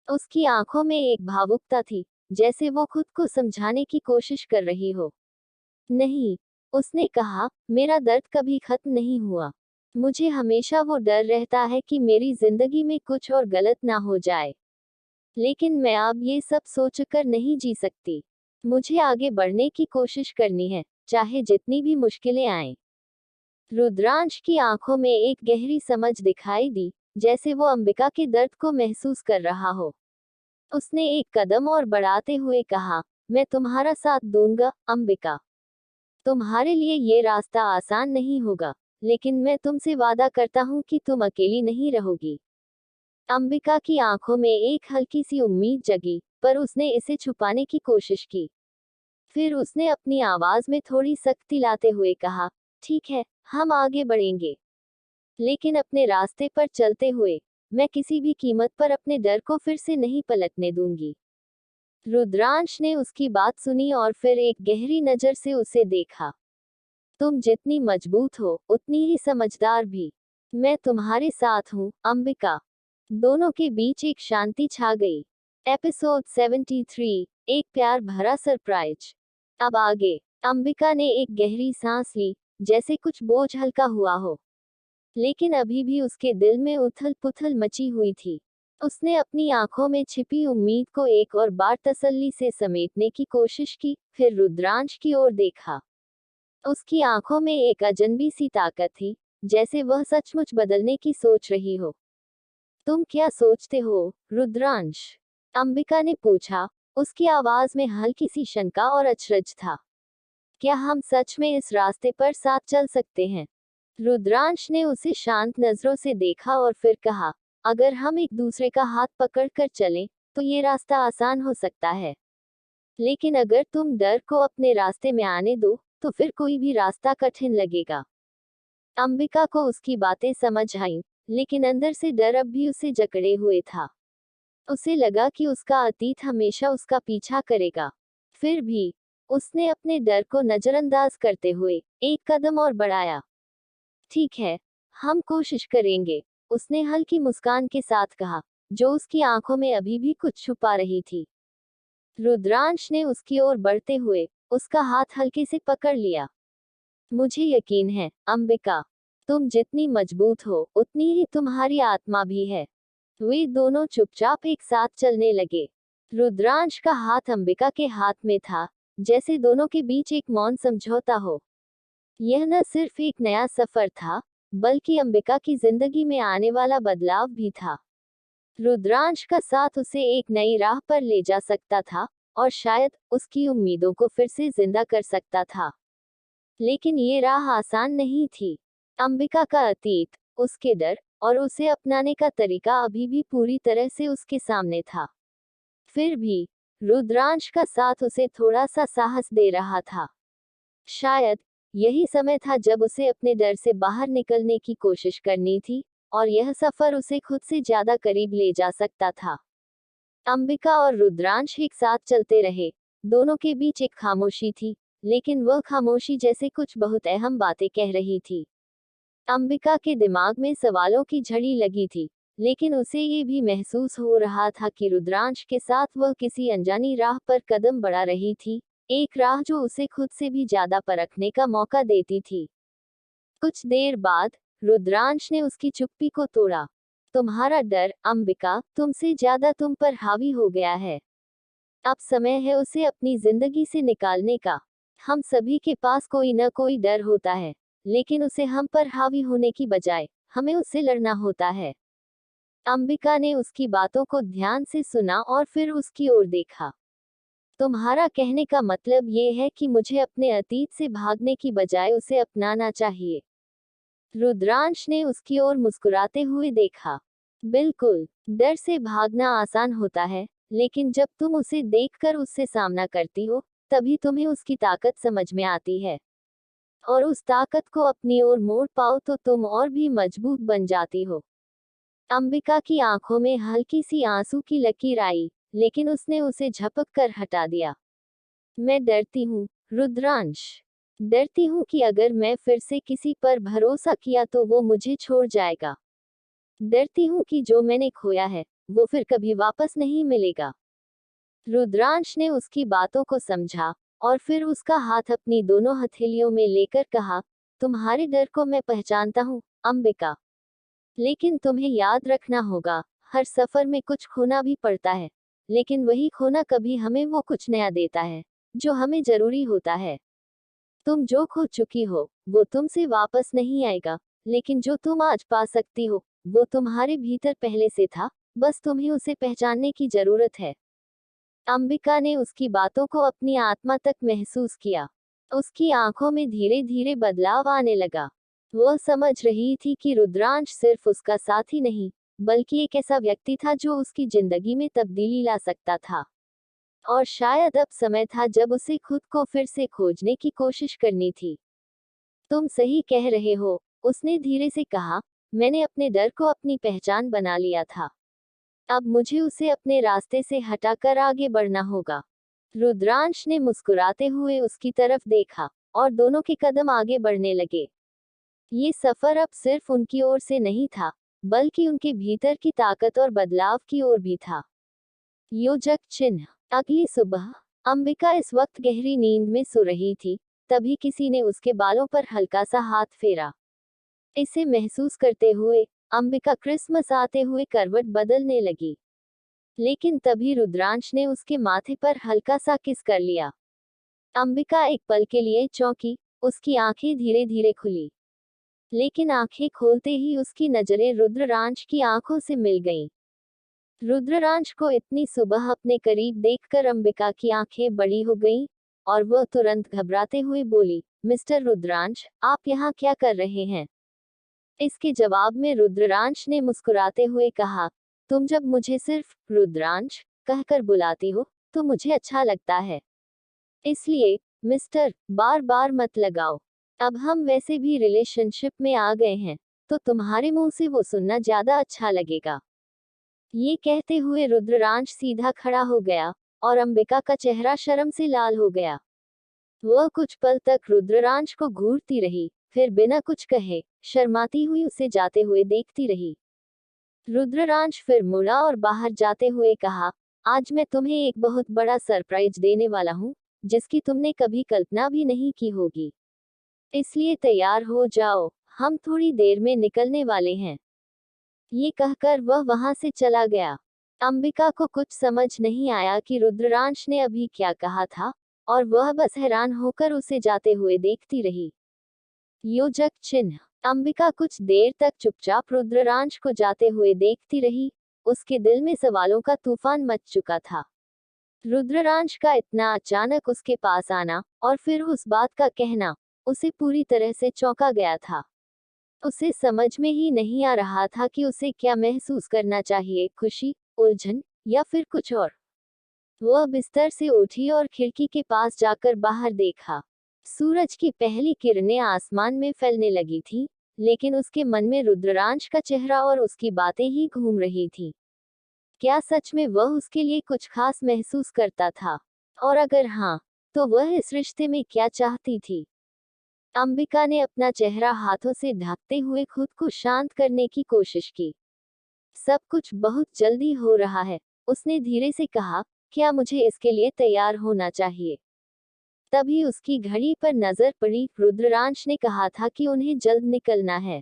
उसकी आंखों में एक भावुकता थी, जैसे वो खुद को समझाने की कोशिश कर रही हो। नहीं, उसने कहा, मेरा दर्द कभी खत्म नहीं हुआ। मुझे हमेशा वो डर रहता है कि मेरी जिंदगी में कुछ और गलत ना हो जाए। लेकिन मैं अब ये सब सोचकर नहीं जी सकती। मुझे आगे बढ़ने की कोशिश करनी है, चाहे जितनी भी मुश्किलें आएं। रुद्रांश की आंखों में एक गहरी समझ दिखाई दी, जैसे वो अंबिका के दर्द को महसूस कर रहा हो। उसने एक कदम और बढ़ाते हुए कहा, मैं तुम्हारा साथ दूंगा, अंबिका। तुम्हारे लिए ये रास्ता आसान नहीं होगा, लेकिन मैं तुमसे वादा करता हूँ कि तुम अकेली नहीं रहोगी। अंबिका की आंखों में एक हल्की सी उम्मीद जगी, पर उसने इसे छुपाने की कोशिश की। फिर उसने अपनी आवाज में थोड़ी सख्ती लाते हुए कहा, ठीक है, हम आगे बढ़ेंगे, लेकिन अपने रास्ते पर चलते हुए मैं किसी भी कीमत पर अपने डर को फिर से नहीं पलटने दूंगी। रुद्रांश ने उसकी बात सुनी और फिर एक गहरी नजर से उसे देखा। तुम जितनी मजबूत हो, उतनी ही समझदार भी। मैं तुम्हारे साथ हूँ, अंबिका। दोनों के बीच एक शांति छा गई। एपिसोड 73, एक प्यार भरा सरप्राइज। अब आगे। अंबिका ने एक गहरी सांस ली, जैसे कुछ बोझ हल्का हुआ हो। लेकिन अभी भी उसके दिल में उथल पुथल मची हुई थी। उसने अपनी आंखों में छिपी उम्मीद को एक और बार तसल्ली से समेटने की कोशिश की, फिर रुद्रांश की ओर देखा। उसकी आंखों में एक अजनबी सी ताकत थी, जैसे वह सचमुच बदलने की सोच रही हो। तुम क्या सोचते हो, रुद्रांश? अंबिका ने पूछा। उसकी आवाज में हल्की सी शंका और अचरज था। क्या हम सच में इस रास्ते पर साथ चल सकते हैं? रुद्रांश ने उसे शांत नजरों से देखा और फिर कहा, अगर हम एक दूसरे का हाथ पकड़कर चलें, तो ये रास्ता आसान हो सकता है। लेकिन अगर तुम डर को अपने रास्ते में आने दो, तो फिर कोई भी रास्ता कठिन लगेगा। अंबिका को उसकी बातें समझ आईं, लेकिन अंदर से डर अब भी उसे जकड़े हुए था। उसे लगा कि उसका अतीत हमेशा उसका पीछा करेगा। फिर भी उसने अपने डर को नजरअंदाज करते हुए एक कदम और बढ़ाया। ठीक है, हम कोशिश करेंगे, उसने हल्की मुस्कान के साथ कहा, जो उसकी आंखों में अभी भी कुछ छुपा रही थी। रुद्रांश ने उसकी ओर बढ़ते हुए उसका हाथ हल्के से पकड़ लिया। मुझे यकीन है, अंबिका, तुम जितनी मजबूत हो, उतनी ही तुम्हारी आत्मा भी है। वे दोनों चुपचाप एक साथ चलने लगे। रुद्रांश का हाथ अंबिका के हाथ में था, जैसे दोनों के बीच एक मौन समझौता हो। यह न सिर्फ एक नया सफर था, बल्कि अंबिका की जिंदगी में आने वाला बदलाव भी था। रुद्रांश का साथ उसे एक नई राह पर ले जा सकता था, और शायद उसकी उम्मीदों को फिर से जिंदा कर सकता था। लेकिन ये राह आसान नहीं थी। अंबिका का अतीत, उसके डर और उसे अपनाने का तरीका अभी भी पूरी तरह से उसके सामने था। फिर भी रुद्रांश का साथ उसे थोड़ा सा साहस दे रहा था। शायद यही समय था जब उसे अपने डर से बाहर निकलने की कोशिश करनी थी, और यह सफर उसे खुद से ज्यादा करीब ले जा सकता था। अंबिका और रुद्रांश एक साथ चलते रहे। दोनों के बीच एक खामोशी थी, लेकिन वह खामोशी जैसे कुछ बहुत अहम बातें कह रही थी। अंबिका के दिमाग में सवालों की झड़ी लगी थी, लेकिन उसे ये भी महसूस हो रहा था कि रुद्रांश के साथ वह किसी अनजानी राह पर कदम बढ़ा रही थी, एक राह जो उसे खुद से भी ज्यादा परखने का मौका देती थी। कुछ देर बाद रुद्रांश ने उसकी चुप्पी को तोड़ा। तुम्हारा डर, अंबिका, तुमसे ज्यादा तुम पर हावी हो गया है। अब समय है उसे अपनी जिंदगी से निकालने का। हम सभी के पास कोई न कोई डर होता है, लेकिन उसे हम पर हावी होने की बजाय हमें उससे लड़ना होता है। अंबिका ने उसकी बातों को ध्यान से सुना और फिर उसकी ओर देखा। तुम्हारा कहने का मतलब ये है कि मुझे अपने अतीत से भागने की बजाय उसे अपनाना चाहिए? रुद्रांश ने उसकी ओर मुस्कुराते हुए देखा। बिल्कुल, डर से भागना आसान होता है, लेकिन जब तुम उसे देखकर उससे सामना करती हो, तभी तुम्हें उसकी ताकत समझ में आती है। और उस ताकत को अपनी ओर मोड़ पाओ तो तुम और भी मजबूत बन जाती हो। अंबिका की आंखों में हल्की सी आंसू की लकीर आई, लेकिन उसने उसे झपक कर हटा दिया। मैं डरती हूँ, रुद्रांश। डरती हूँ कि अगर मैं फिर से किसी पर भरोसा किया तो वो मुझे छोड़ जाएगा। डरती हूँ कि जो मैंने खोया है, वो फिर कभी वापस नहीं मिलेगा। रुद्रांश ने उसकी बातों को समझा, और फिर उसका हाथ अपनी दोनों हथेलियों में लेकर कहा, तुम्हारे डर को मैं पहचानता हूँ, अंबिका। लेकिन तुम्हें याद रखना होगा, हर सफर में कुछ खोना भी पड़ता है, लेकिन वही खोना कभी हमें वो कुछ नया देता है, जो हमें जरूरी होता है। तुम जो खो चुकी हो, वो तुमसे वापस नहीं आएगा, लेकिन जो तुम आज पा सकती हो, वो तुम्हारे भीतर पहले से था, बस तुम्हें उसे पहचानने की जरूरत है। अंबिका ने उसकी बातों को अपनी आत्मा तक महसूस किया। उसकी आंखों में धीरे धीरे बदलाव आने लगा। वह समझ रही थी कि रुद्रांश सिर्फ उसका साथी नहीं, बल्कि एक ऐसा व्यक्ति था जो उसकी जिंदगी में तब्दीली ला सकता था। और शायद अब समय था जब उसे खुद को फिर से खोजने की कोशिश करनी थी। तुम सही कह रहे हो, उसने धीरे से कहा। मैंने अपने डर को अपनी पहचान बना लिया था। अब मुझे उसे अपने रास्ते से हटाकर आगे बढ़ना होगा। रुद्रांश ने मुस्कुराते हुए उसकी तरफ देखा, और दोनों के कदम आगे बढ़ने लगे। ये सफर अब सिर्फ उनकी ओर से नहीं था, बल्कि उनके भीतर की ताकत और बदलाव की ओर भी था। योजक चिन्ह। अगली सुबह अंबिका इस वक्त गहरी नींद में सो रही थी, तभी किसी ने उसके बालों पर हल्का सा हाथ फेरा। इसे महसूस करते हुए अंबिका क्रिसमस आते हुए करवट बदलने लगी। लेकिन तभी रुद्रांश ने उसके माथे पर हल्का सा किस कर लिया। अंबिका एक पल के लिए चौंकी, उसकी आंखें धीरे धीरे खुली। लेकिन आंखें खोलते ही उसकी नजरें रुद्रांश की आंखों से मिल गईं। रुद्रांश को इतनी सुबह अपने करीब देखकर अंबिका की आंखें बड़ी हो गईं, और वह तुरंत घबराते हुए बोली, मिस्टर रुद्रांश, आप यहाँ क्या कर रहे हैं? इसके जवाब में रुद्रांश ने मुस्कुराते हुए कहा, तुम जब मुझे सिर्फ रुद्रांश कहकर बुलाती हो, तो मुझे अच्छा लगता है। इसलिए मिस्टर बार बार मत लगाओ। अब हम वैसे भी रिलेशनशिप में आ गए हैं, तो तुम्हारे मुंह से वो सुनना ज्यादा अच्छा लगेगा। ये कहते हुए रुद्रांश सीधा खड़ा हो गया, और अंबिका का चेहरा शर्म से लाल हो गया। वह कुछ पल तक रुद्रांश को घूरती रही, फिर बिना कुछ कहे शर्माती हुई उसे जाते हुए देखती रही। रुद्रांश फिर मुड़ा और बाहर जाते हुए कहा, आज मैं तुम्हें एक बहुत बड़ा सरप्राइज देने वाला हूँ, जिसकी तुमने कभी कल्पना भी नहीं की होगी। इसलिए तैयार हो जाओ, हम थोड़ी देर में निकलने वाले हैं। ये कहकर वह वहां से चला गया। अंबिका को कुछ समझ नहीं आया कि रुद्रांश ने अभी क्या कहा था, और वह बस हैरान होकर उसे जाते हुए देखती रही। योजक चिन्ह। अंबिका कुछ देर तक चुपचाप रुद्रांश को जाते हुए देखती रही। उसके दिल में सवालों का तूफान मच चुका था। रुद्रांश का इतना अचानक उसके पास आना, और फिर उस बात का कहना, उसे पूरी तरह से चौंका गया था। उसे समझ में ही नहीं आ रहा था कि उसे क्या महसूस करना चाहिए, खुशी, उलझन, या फिर कुछ और। वह बिस्तर से उठी और खिड़की के पास जाकर बाहर देखा। सूरज की पहली किरणें आसमान में फैलने लगी थी, लेकिन उसके मन में रुद्रांश का चेहरा और उसकी बातें ही घूम रही थी। क्या सच में वह उसके लिए कुछ खास महसूस करता था? और अगर हाँ, तो वह इस रिश्ते में क्या चाहती थी? अंबिका ने अपना चेहरा हाथों से ढकते हुए खुद को शांत करने की कोशिश की। सब कुछ बहुत जल्दी हो रहा है, उसने धीरे से कहा। क्या मुझे इसके लिए तैयार होना चाहिए? तभी उसकी घड़ी पर नजर पड़ी। रुद्रांश ने कहा था कि उन्हें जल्द निकलना है।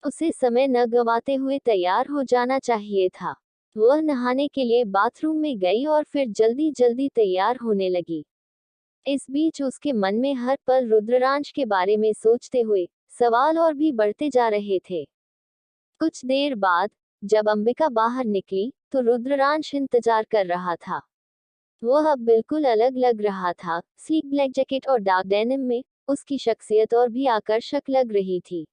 उसे समय न गंवाते हुए तैयार हो जाना चाहिए था। वह नहाने के लिए बाथरूम में गई और फिर जल्दी जल्दी तैयार होने लगी। इस बीच उसके मन में हर पल रुद्रांश के बारे में सोचते हुए सवाल और भी बढ़ते जा रहे थे। कुछ देर बाद जब अंबिका बाहर निकली, तो रुद्रांश इंतजार कर रहा था। वह अब बिल्कुल अलग लग रहा था, स्लीक ब्लैक जैकेट और डार्क डेनिम में। उसकी शख्सियत और भी आकर्षक लग रही थी।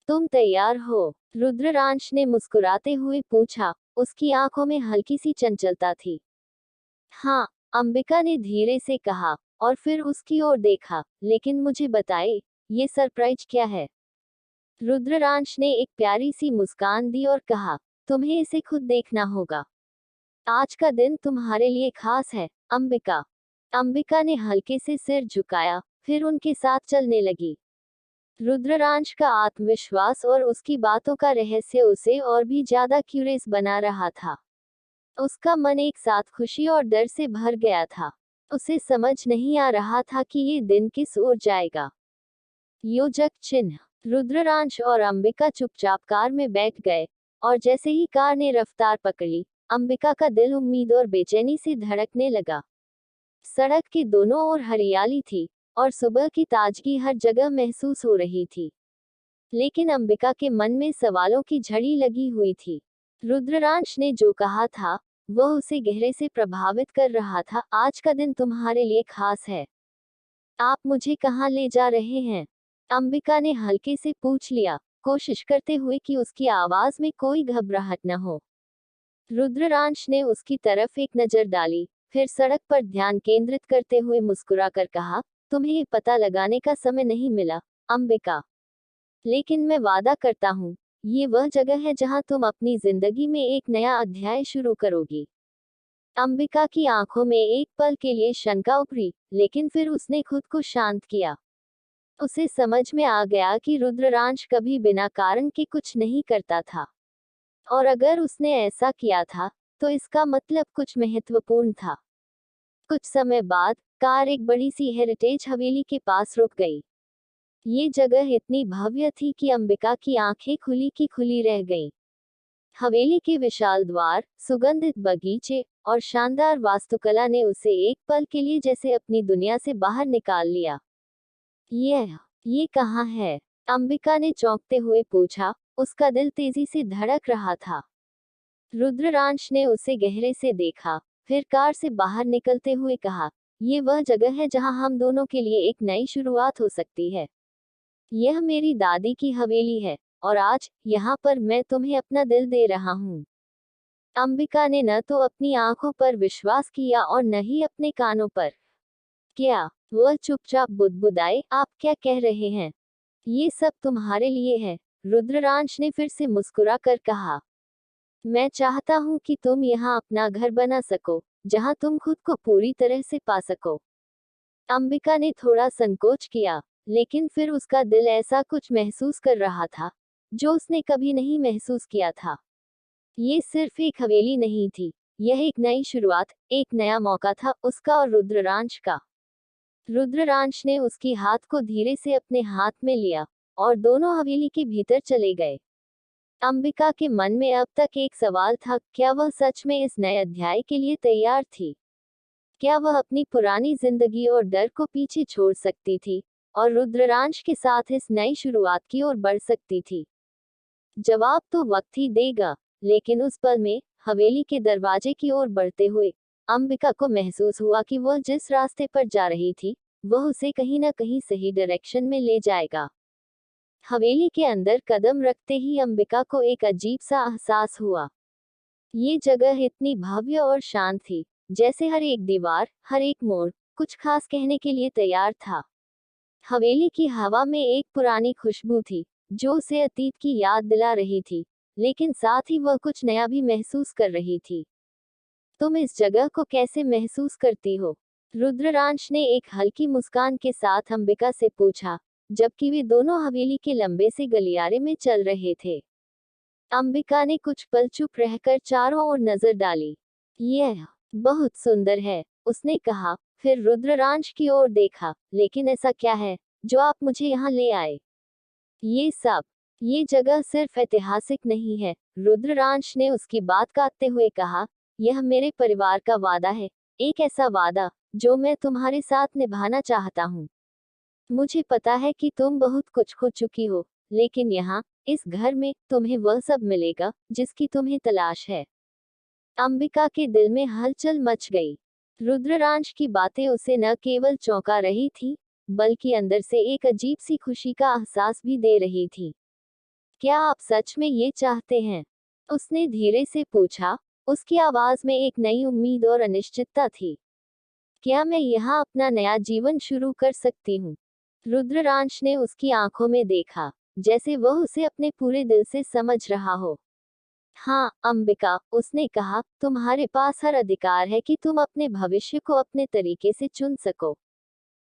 तुम तैयार हो? रुद्रांश ने मुस्कुराते हुए पूछा। उसकी आंखों में हल्की सी चंचलता थी। हाँ, अंबिका ने धीरे से कहा, और फिर उसकी ओर देखा। लेकिन मुझे बताए, ये सरप्राइज क्या है? रुद्रांश ने एक प्यारी सी मुस्कान दी और कहा, तुम्हें इसे खुद देखना होगा। आज का दिन तुम्हारे लिए खास है, अंबिका। अंबिका ने हल्के से सिर झुकाया, फिर उनके साथ चलने लगी। रुद्रांश का आत्मविश्वास और उसकी बातों का रहस्य उसे और भी ज्यादा क्यूरियस बना रहा था। उसका मन एक साथ खुशी और डर से भर गया था। उसे समझ नहीं आ रहा था कि ये दिन किस ओर जाएगा। योजक चिन्ह। रुद्रांश और अंबिका चुपचाप कार में बैठ गए, और जैसे ही कार ने रफ्तार पकड़ी, अंबिका का दिल उम्मीद और बेचैनी से धड़कने लगा। सड़क के दोनों ओर हरियाली थी, और सुबह की ताजगी हर जगह महसूस हो रही थी। लेकिन अंबिका के मन में सवालों की झड़ी लगी हुई थी। रुद्रांश ने जो कहा था, वह उसे गहरे से प्रभावित कर रहा था। आज का दिन तुम्हारे लिए खास है। आप मुझे कहाँ ले जा रहे हैं? अंबिका ने हल्के से पूछ लिया, कोशिश करते हुए कि उसकी आवाज में कोई घबराहट न हो। रुद्रांश ने उसकी तरफ एक नजर डाली, फिर सड़क पर ध्यान केंद्रित करते हुए मुस्कुराकर कहा, तुम्हें ये पता लगाने का समय नहीं मिला, अंबिका। लेकिन मैं वादा करता हूँ, ये वह जगह है जहाँ तुम अपनी जिंदगी में एक नया अध्याय शुरू करोगी। अंबिका की आंखों में एक पल के लिए शंका उभरी, लेकिन फिर उसने खुद को शांत किया। उसे समझ में आ गया कि रुद्रांश कभी बिना कारण के कुछ नहीं करता था, और अगर उसने ऐसा किया था, तो इसका मतलब कुछ महत्वपूर्ण था। कुछ समय बाद कार एक बड़ी सी हेरिटेज हवेली के पास रुक गई। ये जगह इतनी भव्य थी कि अंबिका की आंखें खुली की खुली रह गईं। हवेली के विशाल द्वार, सुगंधित बगीचे और शानदार वास्तुकला ने उसे एक पल के लिए जैसे अपनी दुनिया से बाहर निकाल लिया। ये कहाँ है? अंबिका ने चौंकते हुए पूछा, उसका दिल तेजी से धड़क रहा था। रुद्रांश ने उसे गहरे से देखा, फिर कार से बाहर निकलते हुए कहा, ये वह जगह है जहाँ हम दोनों के लिए एक नई शुरुआत हो सकती है। यह मेरी दादी की हवेली है, और आज यहाँ पर मैं तुम्हें अपना दिल दे रहा हूँ। अंबिका ने न तो अपनी आंखों पर विश्वास किया और न ही अपने कानों पर। क्या? वह चुपचाप बुदबुदाए, आप क्या कह रहे हैं? ये सब तुम्हारे लिए है, रुद्रांश ने फिर से मुस्कुरा कर कहा। मैं चाहता हूँ कि तुम यहाँ अपना घर बना सको, जहाँ तुम खुद को पूरी तरह से पा सको। अंबिका ने थोड़ा संकोच किया, लेकिन फिर उसका दिल ऐसा कुछ महसूस कर रहा था, जो उसने कभी नहीं महसूस किया था। ये सिर्फ एक हवेली नहीं थी, यह एक नई शुरुआत, एक नया मौका था उसका और रुद्रांश का। रुद्रांश ने उसकी हाथ को धीरे से अपने हाथ में लिया, और दोनों हवेली के भीतर चले गए। अंबिका के मन में अब तक एक सवाल था, क्या वह सच में इस नए अध्याय के लिए तैयार थी? क्या वह अपनी पुरानी जिंदगी और डर को पीछे छोड़ सकती थी, और रुद्रांश के साथ इस नई शुरुआत की ओर बढ़ सकती थी? जवाब तो वक्त ही देगा, लेकिन उस पल में, हवेली के दरवाजे की ओर बढ़ते हुए, अंबिका को महसूस हुआ कि वह जिस रास्ते पर जा रही थी, वह उसे कहीं न कहीं सही डायरेक्शन में ले जाएगा। हवेली के अंदर कदम रखते ही अंबिका को एक अजीब सा एहसास हुआ। ये जगह इतनी भव्य और शांत थी, जैसे हर एक दीवार, हर एक मोड़, कुछ खास कहने के लिए तैयार था। हवेली की हवा में एक पुरानी खुशबू थी, जो उसे अतीत की याद दिला रही थी, लेकिन साथ ही वह कुछ नया भी महसूस कर रही थी। तुम इस जगह को कैसे महसूस करती हो? रुद्रांश ने एक हल्की मुस्कान के साथ अंबिका से पूछा, जबकि वे दोनों हवेली के लंबे से गलियारे में चल रहे थे। अंबिका ने कुछ पल चुप रहकर चारों ओर नजर डाली। यह बहुत सुंदर है, उसने कहा, फिर रुद्रांश की ओर देखा, लेकिन ऐसा क्या है, जो आप मुझे यहाँ ले आए? ये जगह सिर्फ ऐतिहासिक नहीं है, रुद्रांश ने उसकी बात काटते हुए कहा, यह मेरे परिवार का वादा है, एक ऐसा वादा, जो मैं तुम्हारे साथ निभाना चाहता हूँ। मुझे पता है कि तुम बहुत कुछ खो चुकी हो, लेकिन यहाँ, इस घर में, तुम्हें वह सब मिलेगा, जिसकी तुम्हें तलाश है। अंबिका के दिल में हलचल मच गई। रुद्रांश की बातें उसे न केवल चौंका रही थी, बल्कि अंदर से एक अजीब सी खुशी का एहसास भी दे रही थी। क्या आप सच में ये चाहते हैं? उसने धीरे से पूछा, उसकी आवाज में एक नई उम्मीद और अनिश्चितता थी। क्या मैं यहाँ अपना नया जीवन शुरू कर सकती हूँ? रुद्रांश ने उसकी आंखों में देखा, जैसे वह उसे अपने पूरे दिल से समझ रहा हो। हाँ, अंबिका, उसने कहा, तुम्हारे पास हर अधिकार है कि तुम अपने भविष्य को अपने तरीके से चुन सको।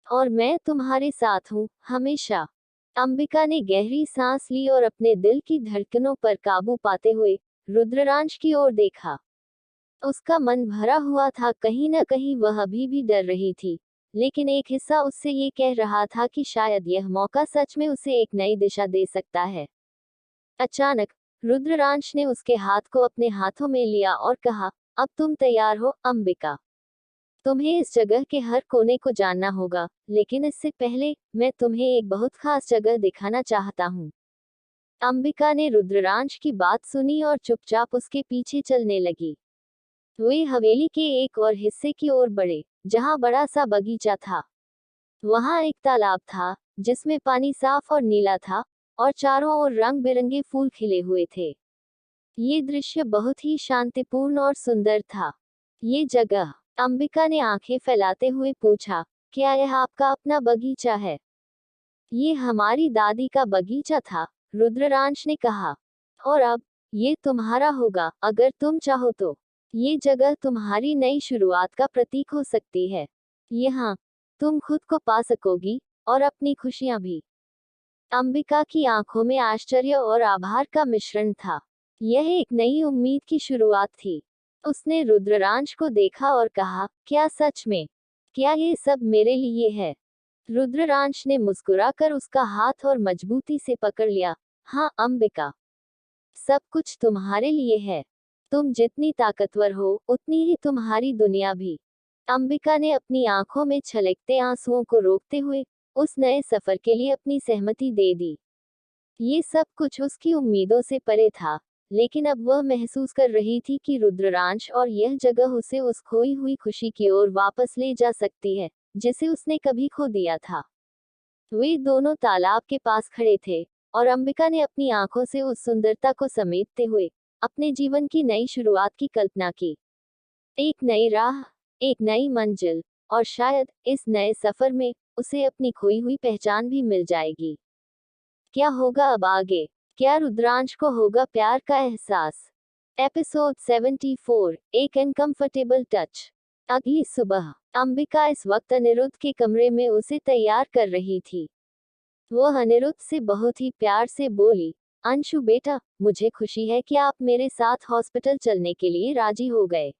और मैं तुम्हारे साथ हूँ, हमेशा। अंबिका ने गहरी सांस ली और अपने दिल की धड़कनों पर काबू पाते हुए, रुद्रांश की ओर देखा। उसका मन भरा हुआ था, कहीं न कहीं वह अभी भी डर रही थी, लेकिन एक हिस्सा उससे ये कह रहा था कि शायद यह मौका सच में उसे एक नई दिशा दे सकता है। अचानक, रुद्रांश ने उसके हाथ को अपने हाथों में लिया और कहा, अब तुम तैयार हो, अंबिका। तुम्हें इस जगह के हर कोने को जानना होगा, लेकिन इससे पहले, मैं तुम्हें एक बहुत खास जगह दिखाना चाहता हूँ। अंबिका ने रुद्रांश की बात सुनी और चुपचाप उसके पीछे चलने लगी। वे हवेली के एक और हिस्से की ओर बढ़े, जहाँ बड़ा सा बगीचा था। वहां एक तालाब था जिसमें पानी साफ और नीला था और चारों ओर रंग बिरंगे फूल खिले हुए थे। ये दृश्य बहुत ही शांतिपूर्ण और सुंदर था। ये जगह, अंबिका ने आंखें फैलाते हुए पूछा, क्या यह आपका अपना बगीचा है? ये हमारी दादी का बगीचा था, रुद्रांश ने कहा। और अब ये तुम्हारा होगा अगर तुम चाहो तो। ये जगह तुम्हारी नई शुरुआत का प्रतीक हो सकती है। यहाँ तुम खुद को पा सकोगी और अपनी खुशियां भी। अंबिका की आंखों में आश्चर्य और आभार का मिश्रण था। यह एक नई उम्मीद की शुरुआत थी। उसने रुद्रांश को देखा और कहा, क्या सच में? क्या ये सब मेरे लिए है? रुद्रांश ने मुस्कुराकर उसका हाथ और मजबूती से पकड़ लिया। हाँ अंबिका, सब कुछ तुम्हारे लिए है। तुम जितनी ताकतवर हो उतनी ही तुम्हारी दुनिया भी। अंबिका ने अपनी आंखों में छलकते आंसुओं को रोकते हुए उस नए सफर के लिए अपनी सहमति दे दी। ये सब कुछ उसकी उम्मीदों से परे था, लेकिन अब वह महसूस कर रही थी कि रुद्रांश और यह जगह उसे उस खोई हुई खुशी की ओर वापस ले जा सकती है, जिसे उसने कभी खो दिया था। वे दोनों तालाब के पास खड़े थे, और अंबिका ने अपनी आंखों से उस सुंदरता को समेटते हुए अपने जीवन की नई शुरुआत की कल्पना की। एक नई राह, एक नई मंजिल, और शायद इस नए सफर में उसे अपनी खोई हुई पहचान भी मिल जाएगी। क्या होगा अब आगे? क्या रुद्रांश को होगा प्यार का एहसास? एपिसोड 74, एक अनकंफर्टेबल टच। अगली सुबह अंबिका इस वक्त अनिरुद्ध के कमरे में उसे तैयार कर रही थी। वह अनिरुद्ध से बहुत ही प्यार से बोली, अंशु बेटा, मुझे खुशी है कि आप मेरे साथ हॉस्पिटल चलने के लिए राजी हो गए।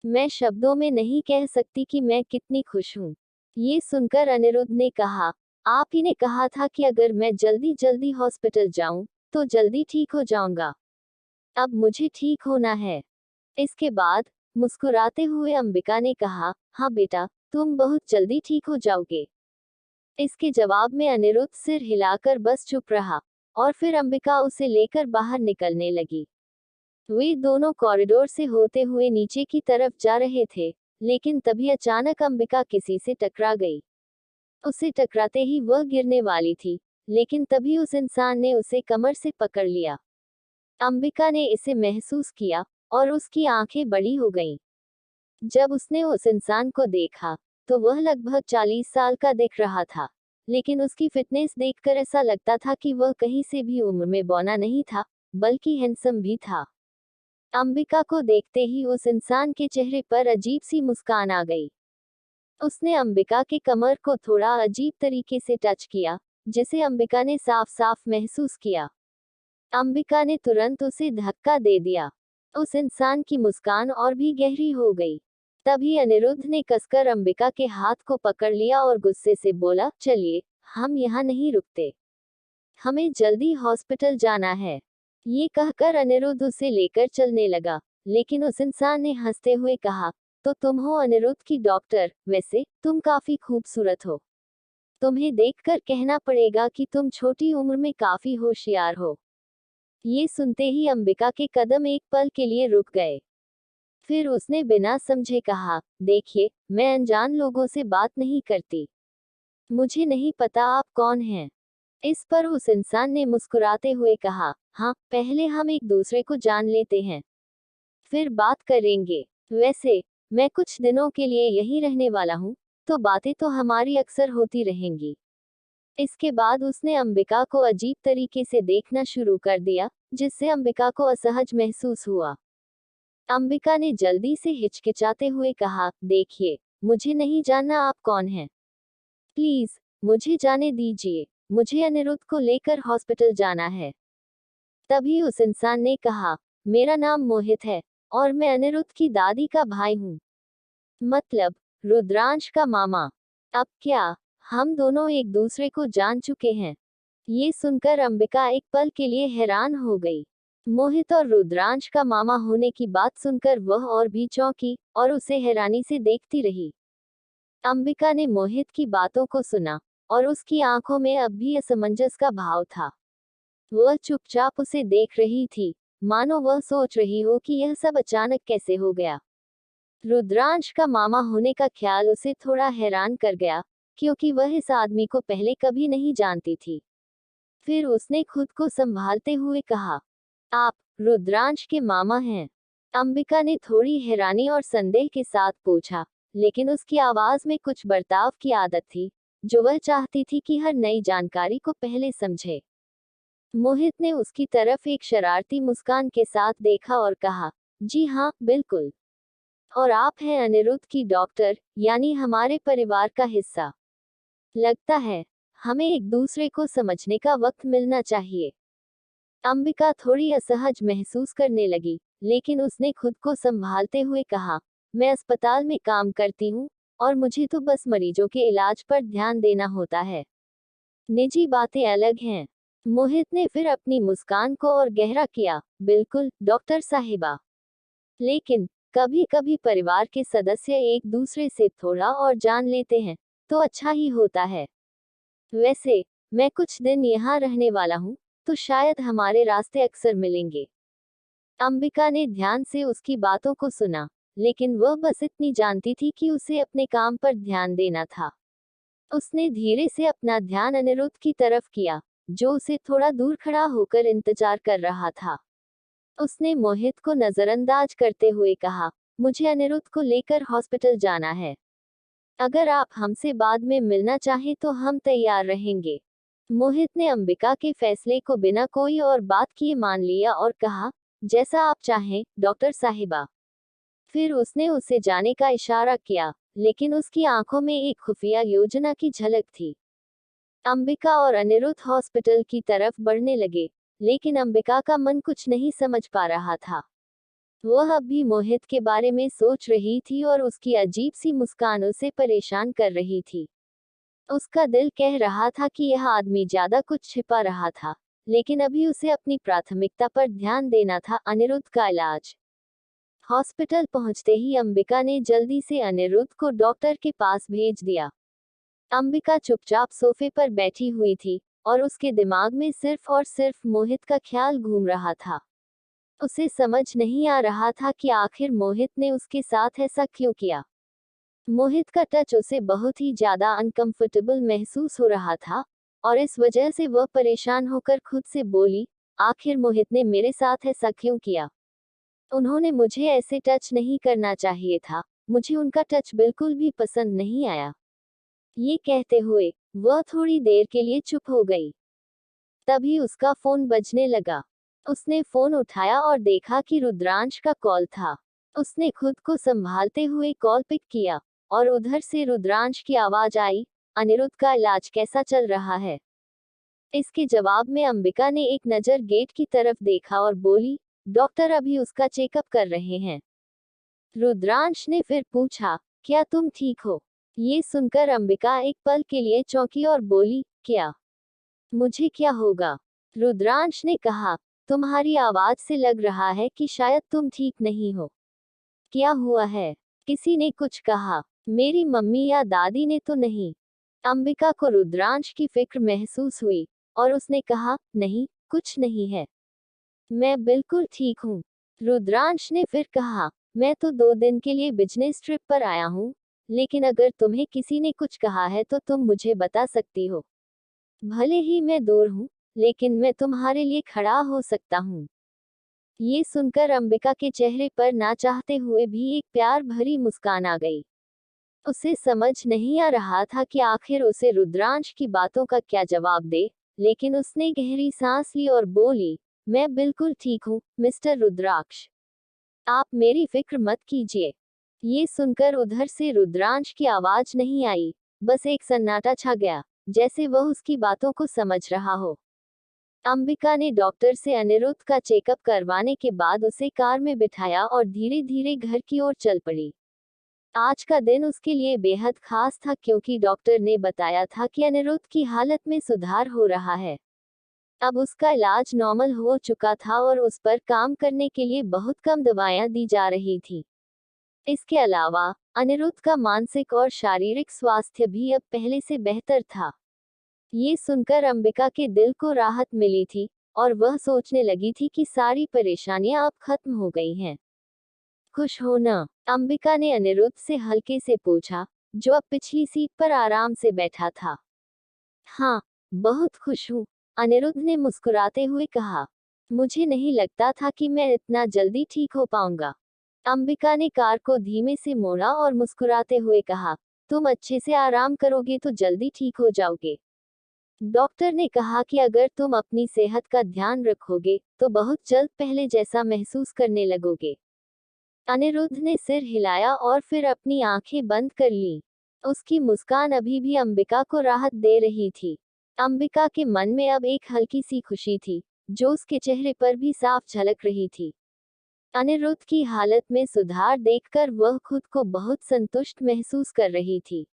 मैं शब्दों में नहीं कह सकती कि मैं कितनी खुश हूँ। ये सुनकर अनिरुद्ध ने कहा, आप ही ने कहा था कि अगर मैं जल्दी जल्दी हॉस्पिटल जाऊं, तो जल्दी ठीक हो जाऊंगा। अब मुझे ठीक होना है। इसके बाद मुस्कुराते हुए अंबिका ने कहा, हाँ बेटा, तुम बहुत जल्दी ठीक हो जाओगे। इसके जवाब में अनिरुद्ध सिर हिलाकर बस चुप रहा, और फिर अंबिका उसे लेकर बाहर निकलने लगी। वे दोनों कॉरिडोर से होते हुए नीचे की तरफ जा रहे थे, लेकिन तभी अचानक अंबिका किसी से टकरा गई। उसे टकराते ही वह गिरने वाली थी, लेकिन तभी उस इंसान ने उसे कमर से पकड़ लिया। अंबिका ने इसे महसूस किया, और उसकी आंखें बड़ी हो गईं। जब उसने उस इंसान को देखा, तो वह लगभग 40 साल का दिख रहा था, लेकिन उसकी फिटनेस देखकर ऐसा लगता था कि वह कहीं से भी उम्र में बौना नहीं था, बल्कि हैंडसम भी था। अंबिका को देखते ही उस इंसान के चेहरे पर अजीब सी मुस्कान आ गई। उसने अंबिका के कमर को थोड़ा अजीब तरीके से टच किया, जिसे अंबिका ने साफ साफ महसूस किया। अंबिका ने तुरंत उसे धक्का दे दिया। उस इंसान की मुस्कान और भी गहरी हो गई। तभी अनिरुद्ध ने कसकर अंबिका के हाथ को पकड़ लिया और गुस्से से बोला, चलिए, हम यहाँ नहीं रुकते। हमें जल्दी हॉस्पिटल जाना है। ये कहकर अनिरुद्ध उसे लेकर चलने लगा, लेकिन उस इंसान ने हंसते हुए कहा, तो तुम हो अनिरुद्ध की डॉक्टर, वैसे तुम काफी खूबसूरत हो। तुम्हें देखकर कहना पड़ेगा कि तुम छोटी उम्र में काफी होशियार हो। ये सुनते ही अंबिका के कदम एक पल के लिए रुक गए। फिर उसने बिना समझे कहा, देखिए, मैं अनजान लोगों से बात नहीं करती। मुझे नहीं पता आप कौन हैं। इस पर उस इंसान ने मुस्कुराते हुए कहा, हाँ, पहले हम एक दूसरे को जान लेते हैं, फिर बात करेंगे। वैसे मैं कुछ दिनों के लिए यहीं रहने वाला हूँ, तो बातें तो हमारी अक्सर होती रहेंगी। इसके बाद उसने अंबिका को अजीब तरीके से देखना शुरू कर दिया, जिससे अंबिका को असहज महसूस हुआ। अंबिका ने जल्दी से हिचकिचाते हुए कहा, देखिए, मुझे नहीं जानना आप कौन हैं। प्लीज, मुझे जाने दीजिए। मुझे अनिरुद्ध को लेकर हॉस्पिटल जाना है। तभी उस इंसान ने कहा, मेरा नाम मोहित है, और मैं अनिरुद्ध की दादी का भाई हूँ। मतलब, रुद्रांश का मामा। अब क्या हम दोनों एक दूसरे को जान चुके हैं? ये सुनकर अंबिका एक पल के लिए हैरान हो गई। मोहित और रुद्रांश का मामा होने की बात सुनकर वह और भी चौंकी, और उसे हैरानी से देखती रही। अंबिका ने मोहित की बातों को सुना, और उसकी आंखों में अब भी असमंजस का भाव था। वह चुपचाप उसे देख रही थी, मानो वह सोच रही हो कि यह सब अचानक कैसे हो गया। रुद्रांश का मामा होने का ख्याल उसे थोड़ा हैरान कर गया, क्योंकि वह इस आदमी को पहले कभी नहीं जानती थी। फिर उसने खुद को संभालते हुए कहा, आप रुद्रांश के मामा हैं? अंबिका ने थोड़ी हैरानी और संदेह के साथ पूछा, लेकिन उसकी आवाज में कुछ बर्ताव की आदत थी, जो वह चाहती थी कि हर नई जानकारी को पहले समझे। मोहित ने उसकी तरफ एक शरारती मुस्कान के साथ देखा और कहा, जी हाँ, बिल्कुल। और आप हैं अनिरुद्ध की डॉक्टर, यानी हमारे परिवार का हिस्सा। लगता है हमें एक दूसरे को समझने का वक्त मिलना चाहिए। अंबिका थोड़ी असहज महसूस करने लगी, लेकिन उसने खुद को संभालते हुए कहा, मैं अस्पताल में काम करती हूँ, और मुझे तो बस मरीजों के इलाज पर ध्यान देना होता है। निजी बातें अलग हैं। मोहित ने फिर अपनी मुस्कान को और गहरा किया, बिल्कुल डॉक्टर साहिबा। लेकिन कभी कभी परिवार के सदस्य एक दूसरे से थोड़ा और जान लेते हैं, तो अच्छा ही होता है। वैसे मैं कुछ दिन यहाँ रहने वाला हूँ, तो शायद हमारे रास्ते अक्सर मिलेंगे। अंबिका ने ध्यान से उसकी बातों को सुना, लेकिन वह बस इतनी जानती थी कि उसे अपने काम पर ध्यान देना था। उसने धीरे से अपना ध्यान अनिरुद्ध की तरफ किया, जो उसे थोड़ा दूर खड़ा होकर इंतजार कर रहा था। उसने मोहित को नजरअंदाज करते हुए कहा, मुझे अनिरुद्ध को लेकर हॉस्पिटल जाना है। अगर आप हमसे बाद में मिलना चाहें तो हम तैयार रहेंगे। मोहित ने अंबिका के फैसले को बिना कोई और बात किए मान लिया और कहा, जैसा आप चाहें, डॉक्टर साहिबा। फिर उसने उसे जाने का इशारा किया, लेकिन उसकी आंखों में एक खुफिया योजना की झलक थी। अंबिका और अनिरुद्ध हॉस्पिटल की तरफ बढ़ने लगे, लेकिन अंबिका का मन कुछ नहीं समझ पा रहा था। वह अब भी मोहित के बारे में सोच रही थी और उसकी अजीब सी मुस्कान उसे परेशान कर रही थी। उसका दिल कह रहा था कि यह आदमी ज्यादा कुछ छिपा रहा था, लेकिन अभी उसे अपनी प्राथमिकता पर ध्यान देना था, अनिरुद्ध का इलाज। हॉस्पिटल पहुंचते ही अंबिका ने जल्दी से अनिरुद्ध को डॉक्टर के पास भेज दिया। अंबिका चुपचाप सोफे पर बैठी हुई थी, और उसके दिमाग में सिर्फ और सिर्फ मोहित का ख्याल घूम रहा था। उसे समझ नहीं आ रहा था कि आखिर मोहित ने उसके साथ ऐसा क्यों किया। मोहित का टच उसे बहुत ही ज्यादा अनकंफर्टेबल महसूस हो रहा था, और इस वजह से वह परेशान होकर खुद से बोली, आखिर मोहित ने मेरे साथ ऐसा क्यों किया? उन्होंने मुझे ऐसे टच नहीं करना चाहिए था, मुझे उनका टच बिल्कुल भी पसंद नहीं आया। ये कहते हुए वह थोड़ी देर के लिए चुप हो गई। तभी उसका फोन बजने लगा। उसने फोन उठाया और देखा कि रुद्रांश का कॉल था। उसने खुद को संभालते हुए कॉल पिक किया, और उधर से रुद्रांश की आवाज आई, अनिरुद्ध का इलाज कैसा चल रहा है? इसके जवाब में अंबिका ने एक नजर गेट की तरफ देखा और बोली, डॉक्टर अभी उसका चेकअप कर रहे हैं। रुद्रांश ने फिर पूछा, क्या तुम ठीक हो? ये सुनकर अंबिका एक पल के लिए चौंकी और बोली, क्या? मुझे क्या होगा? रुद्रांश ने कहा, तुम्हारी आवाज से लग रहा है कि शायद तुम ठीक नहीं हो। क्या हुआ है? किसी ने कुछ कहा? मेरी मम्मी या दादी ने तो नहीं? अंबिका को रुद्रांश की फिक्र महसूस हुई, और उसने कहा, नहीं, कुछ नहीं है। मैं बिल्कुल ठीक हूँ। रुद्रांश ने फिर कहा, मैं तो 2 दिन के लिए बिजनेस ट्रिप पर आया हूँ, लेकिन अगर तुम्हें किसी ने कुछ कहा है तो तुम मुझे बता सकती हो। भले ही मैं दूर हूँ, लेकिन मैं तुम्हारे लिए खड़ा हो सकता हूँ। ये सुनकर अंबिका के चेहरे पर ना चाहते हुए भी एक प्यार भरी मुस्कान आ गई। उसे समझ नहीं आ रहा था कि आखिर उसे रुद्रांश की बातों का क्या जवाब दे, लेकिन उसने गहरी सांस ली और बोली, मैं बिल्कुल ठीक हूँ, मिस्टर रुद्राक्ष। आप मेरी फिक्र मत कीजिए। ये सुनकर उधर से रुद्रांश की आवाज नहीं आई, बस एक सन्नाटा छा गया, जैसे वह उसकी बातों को समझ रहा हो। अंबिका ने डॉक्टर से अनिरुद्ध का चेकअप करवाने के बाद उसे कार में बिठाया और धीरे धीरे घर की ओर चल पड़ी। आज का दिन उसके लिए बेहद खास था, क्योंकि डॉक्टर ने बताया था कि अनिरुद्ध की हालत में सुधार हो रहा है। अब उसका इलाज नॉर्मल हो चुका था और उस पर काम करने के लिए बहुत कम दवाएं दी जा रही थी। इसके अलावा अनिरुद्ध का मानसिक और शारीरिक स्वास्थ्य भी अब पहले से बेहतर था। ये सुनकर अंबिका के दिल को राहत मिली थी, और वह सोचने लगी थी कि सारी परेशानियां अब खत्म हो गई हैं। खुश हो ना? अंबिका ने अनिरुद्ध से हल्के से पूछा, जो अब पिछली सीट पर आराम से बैठा था। हाँ, बहुत खुश हूँ, अनिरुद्ध ने मुस्कुराते हुए कहा। मुझे नहीं लगता था कि मैं इतना जल्दी ठीक हो पाऊंगा। अंबिका ने कार को धीमे से मोड़ा और मुस्कुराते हुए कहा, तुम अच्छे से आराम करोगे तो जल्दी ठीक हो जाओगे। डॉक्टर ने कहा कि अगर तुम अपनी सेहत का ध्यान रखोगे तो बहुत जल्द पहले जैसा महसूस करने लगोगे। अनिरुद्ध ने सिर हिलाया और फिर अपनी आंखें बंद कर लीं। उसकी मुस्कान अभी भी अंबिका को राहत दे रही थी। अंबिका के मन में अब एक हल्की सी खुशी थी, जो उसके चेहरे पर भी साफ झलक रही थी। अनिरुद्ध की हालत में सुधार देखकर वह खुद को बहुत संतुष्ट महसूस कर रही थी।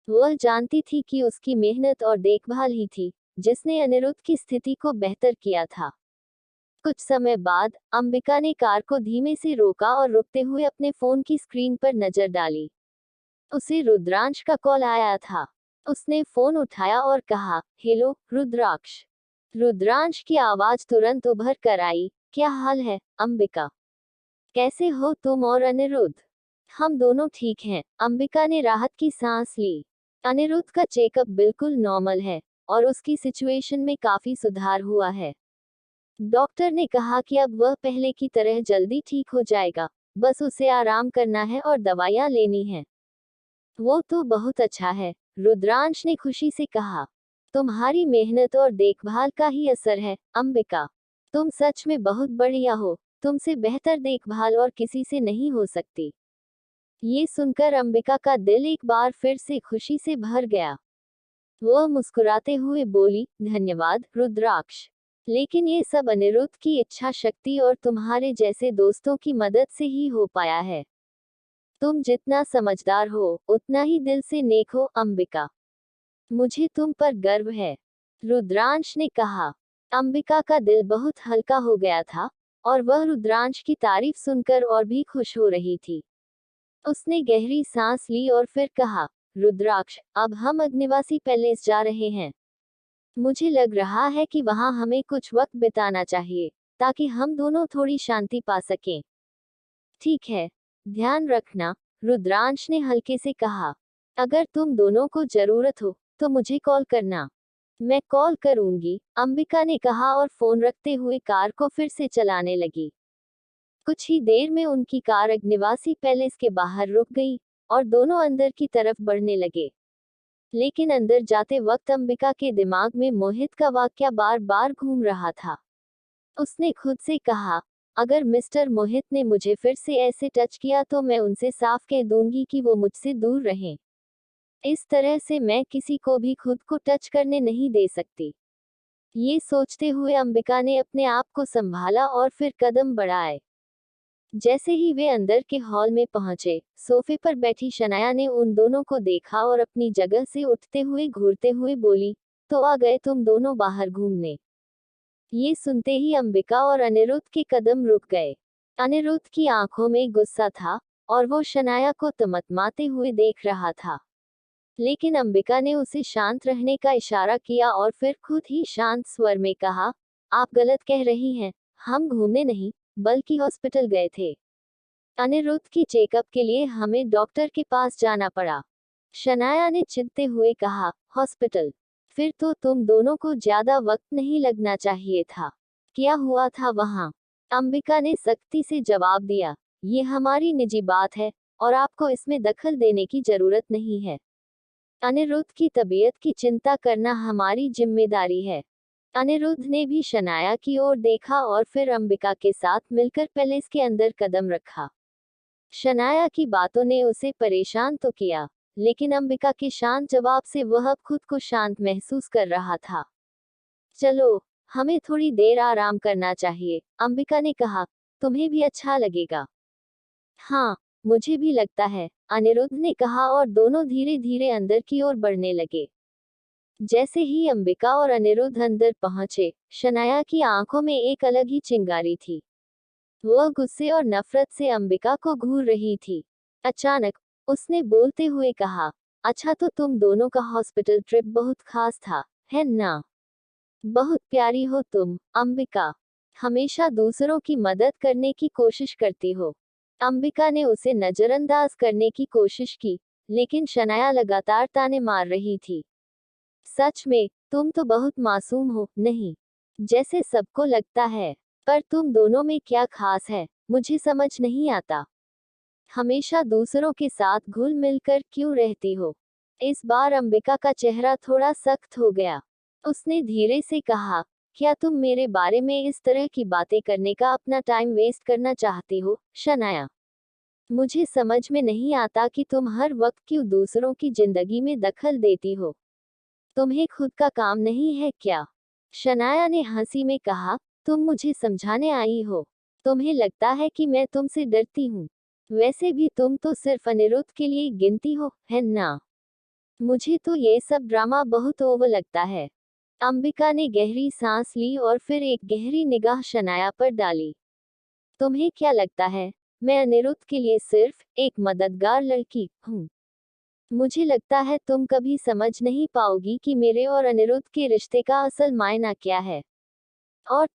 वह जानती थी कि उसकी मेहनत और देखभाल ही थी जिसने अनिरुद्ध की स्थिति को बेहतर किया था। कुछ समय बाद अंबिका ने कार को धीमे से रोका और रुकते हुए अपने फोन की स्क्रीन पर नजर डाली। उसे रुद्रांश का कॉल आया था। उसने फोन उठाया और कहा, हेलो रुद्राक्ष। रुद्रांश की आवाज तुरंत उभर कर आई, क्या हाल है अंबिका? कैसे हो तुम और अनिरुद्ध? हम दोनों ठीक हैं, अंबिका ने राहत की सांस ली। अनिरुद्ध का चेकअप बिल्कुल नॉर्मल है और उसकी सिचुएशन में काफी सुधार हुआ है। डॉक्टर ने कहा कि अब वह पहले की तरह जल्दी ठीक हो जाएगा, बस उसे आराम करना है और दवाइयाँ लेनी हैं। वो तो बहुत अच्छा है, रुद्रांश ने खुशी से कहा। तुम्हारी मेहनत और देखभाल का ही असर है, अंबिका। तुम सच में बहुत बढ़िया हो, तुमसे बेहतर देखभाल और किसी से नहीं हो सकती। ये सुनकर अंबिका का दिल एक बार फिर से खुशी से भर गया। वह मुस्कुराते हुए बोली, धन्यवाद रुद्राक्ष। लेकिन ये सब अनिरुद्ध की इच्छा शक्ति और तुम्हारे जैसे दोस्तों की मदद से ही हो पाया है। तुम जितना समझदार हो, उतना ही दिल से नेक हो अंबिका। मुझे तुम पर गर्व है, रुद्रांश ने कहा। अंबिका का दिल बहुत हल्का हो गया था और वह रुद्रांश की तारीफ सुनकर और भी खुश हो रही थी। उसने गहरी सांस ली और फिर कहा, रुद्राक्ष, अब हम अग्निवासी पैलेस जा रहे हैं। मुझे लग रहा है कि वहां हमें कुछ वक्त बिताना चाहिए, ताकि हम दोनों थोड़ी शांति पा सकें। ठीक है, ध्यान रखना, रुद्रांश ने हल्के से कहा। अगर तुम दोनों को जरूरत हो तो मुझे कॉल करना। मैं कॉल करूंगी, अंबिका ने कहा और फोन रखते हुए कार को फिर से चलाने लगी। कुछ ही देर में उनकी कार अग्निवासी पैलेस के बाहर रुक गई और दोनों अंदर की तरफ बढ़ने लगे। लेकिन अंदर जाते वक्त अंबिका के दिमाग में मोहित का वाक्या बार बार घूम रहा था। उसने खुद से कहा, अगर मिस्टर मोहित ने मुझे फिर से ऐसे टच किया तो मैं उनसे साफ कह दूंगी कि वो मुझसे दूर रहें। इस तरह से मैं किसी को भी खुद को टच करने नहीं दे सकती। ये सोचते हुए अंबिका ने अपने आप को संभाला और फिर कदम बढ़ाए। जैसे ही वे अंदर के हॉल में पहुंचे, सोफे पर बैठी शनाया ने उन दोनों को देखा और अपनी जगह से उठते हुए घूरते हुए बोली, तो आ गए तुम दोनों बाहर घूमने। ये सुनते ही अंबिका और अनिरुद्ध के कदम रुक गए। अनिरुद्ध की आंखों में गुस्सा था और वो शनाया को तमतमाते हुए देख रहा था। लेकिन अंबिका ने उसे शांत रहने का इशारा किया और फिर खुद ही शांत स्वर में कहा, आप गलत कह रही हैं, हम घूमने नहीं, बल्कि हॉस्पिटल गए थे। अनिरुद्ध की चेकअप के लिए हमें डॉक्टर के पास जाना पड़ा। शनाया ने चिढ़ते हुए कहा, हॉस्पिटल? फिर तो तुम दोनों को ज्यादा वक्त नहीं लगना चाहिए था। क्या हुआ था वहां? अंबिका ने सख्ती से जवाब दिया, ये हमारी निजी बात है और आपको इसमें दखल देने की जरूरत नहीं है। अनिरुद्ध की तबीयत की चिंता करना हमारी जिम्मेदारी है। अनिरुद्ध ने भी शनाया की ओर देखा और फिर अंबिका के साथ मिलकर पैलेस के अंदर कदम रखा। शनाया की बातों ने उसे परेशान तो किया, लेकिन अंबिका के शांत जवाब से वह अब खुद को शांत महसूस कर रहा था। चलो, हमें थोड़ी देर आराम करना चाहिए, अंबिका ने कहा, तुम्हें भी अच्छा लगेगा। हाँ, मुझे भी लगता है, अनिरुद्ध ने कहा और दोनों धीरे धीरे अंदर की ओर बढ़ने लगे। जैसे ही अंबिका और अनिरुद्ध अंदर पहुंचे, शनाया की आंखों में एक अलग ही चिंगारी थी। वह गुस्से और नफरत से अंबिका को घूर रही थी। अचानक उसने बोलते हुए कहा, अच्छा तो तुम दोनों का हॉस्पिटल ट्रिप बहुत खास था, है ना? बहुत प्यारी हो तुम, अंबिका। हमेशा दूसरों की मदद करने की कोशिश करती हो। अंबिका ने उसे नजरअंदाज करने की कोशिश की, लेकिन शनाया लगातार ताने मार रही थी। सच में, तुम तो बहुत मासूम हो, नहीं? जैसे सबको लगता है। पर तुम दोनों में क्या खास है, मुझे समझ नहीं आता। हमेशा दूसरों के साथ घुल मिलकर क्यों रहती हो? इस बार अंबिका का चेहरा थोड़ा सख्त हो गया। उसने धीरे से कहा, क्या तुम मेरे बारे में इस तरह की बातें करने का अपना टाइम वेस्ट करना चाहती हो, शनाया? मुझे समझ में नहीं आता कि तुम हर वक्त क्यों दूसरों की जिंदगी में दखल देती हो। तुम्हें खुद का काम नहीं है क्या? शनाया ने हंसी में कहा, तुम मुझे समझाने आई हो? तुम्हें लगता है कि मैं तुमसे डरती हूँ? वैसे भी तुम तो सिर्फ अनिरुद्ध के लिए गिनती हो, है ना? मुझे तो ये सब ड्रामा बहुत ओवर लगता है। अंबिका ने गहरी सांस ली और फिर एक गहरी निगाह शनाया पर डाली। तुम्हें क्या लगता है, मैं अनिरुद्ध के लिए सिर्फ एक मददगार लड़की हूँ? मुझे लगता है तुम कभी समझ नहीं पाओगी कि मेरे और अनिरुद्ध के रिश्ते का असल मायना क्या है। और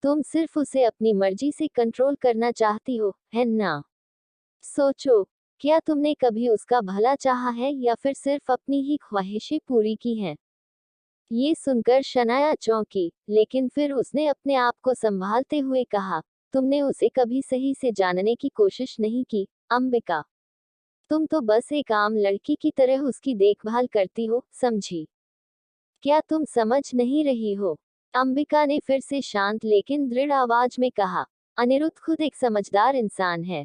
तुम सिर्फ उसे अपनी मर्जी से कंट्रोल करना चाहती हो, है ना? सोचो, क्या तुमने कभी उसका भला चाहा है या फिर सिर्फ अपनी ही ख्वाहिशें पूरी की हैं? ये सुनकर शनाया चौंकी, लेकिन फिर उसने अपने आप को संभालते हुए कहा, तुमने उसे कभी सही से जानने की कोशिश नहीं की, अंबिका। तुम तो बस एक आम लड़की की तरह उसकी देखभाल करती हो, समझी? क्या तुम समझ नहीं रही हो? अंबिका ने फिर से शांत लेकिन दृढ़ आवाज में कहा, अनिरुद्ध खुद एक समझदार इंसान है।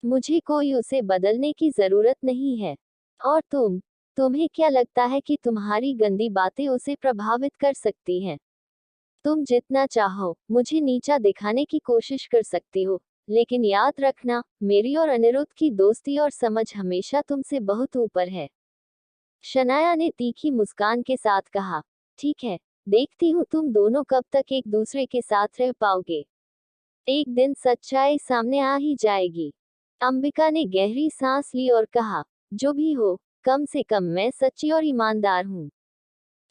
मुझे कोई उसे बदलने की जरूरत नहीं है। और तुम्हें क्या लगता है कि तुम्हारी गंदी बातें उसे प्रभावित कर सकती हैं? तुम जितना चाहो मुझे नीचा दिखाने की कोशिश कर सकती हो, लेकिन याद रखना, मेरी और अनिरुद्ध की दोस्ती और समझ हमेशा तुमसे बहुत ऊपर है। शनाया ने तीखी मुस्कान के साथ कहा, ठीक है, देखती हूँ तुम दोनों कब तक एक दूसरे के साथ रह पाओगे। एक दिन सच्चाई सामने आ ही जाएगी। अंबिका ने गहरी सांस ली और कहा, जो भी हो, कम से कम मैं सच्ची और ईमानदार हूँ।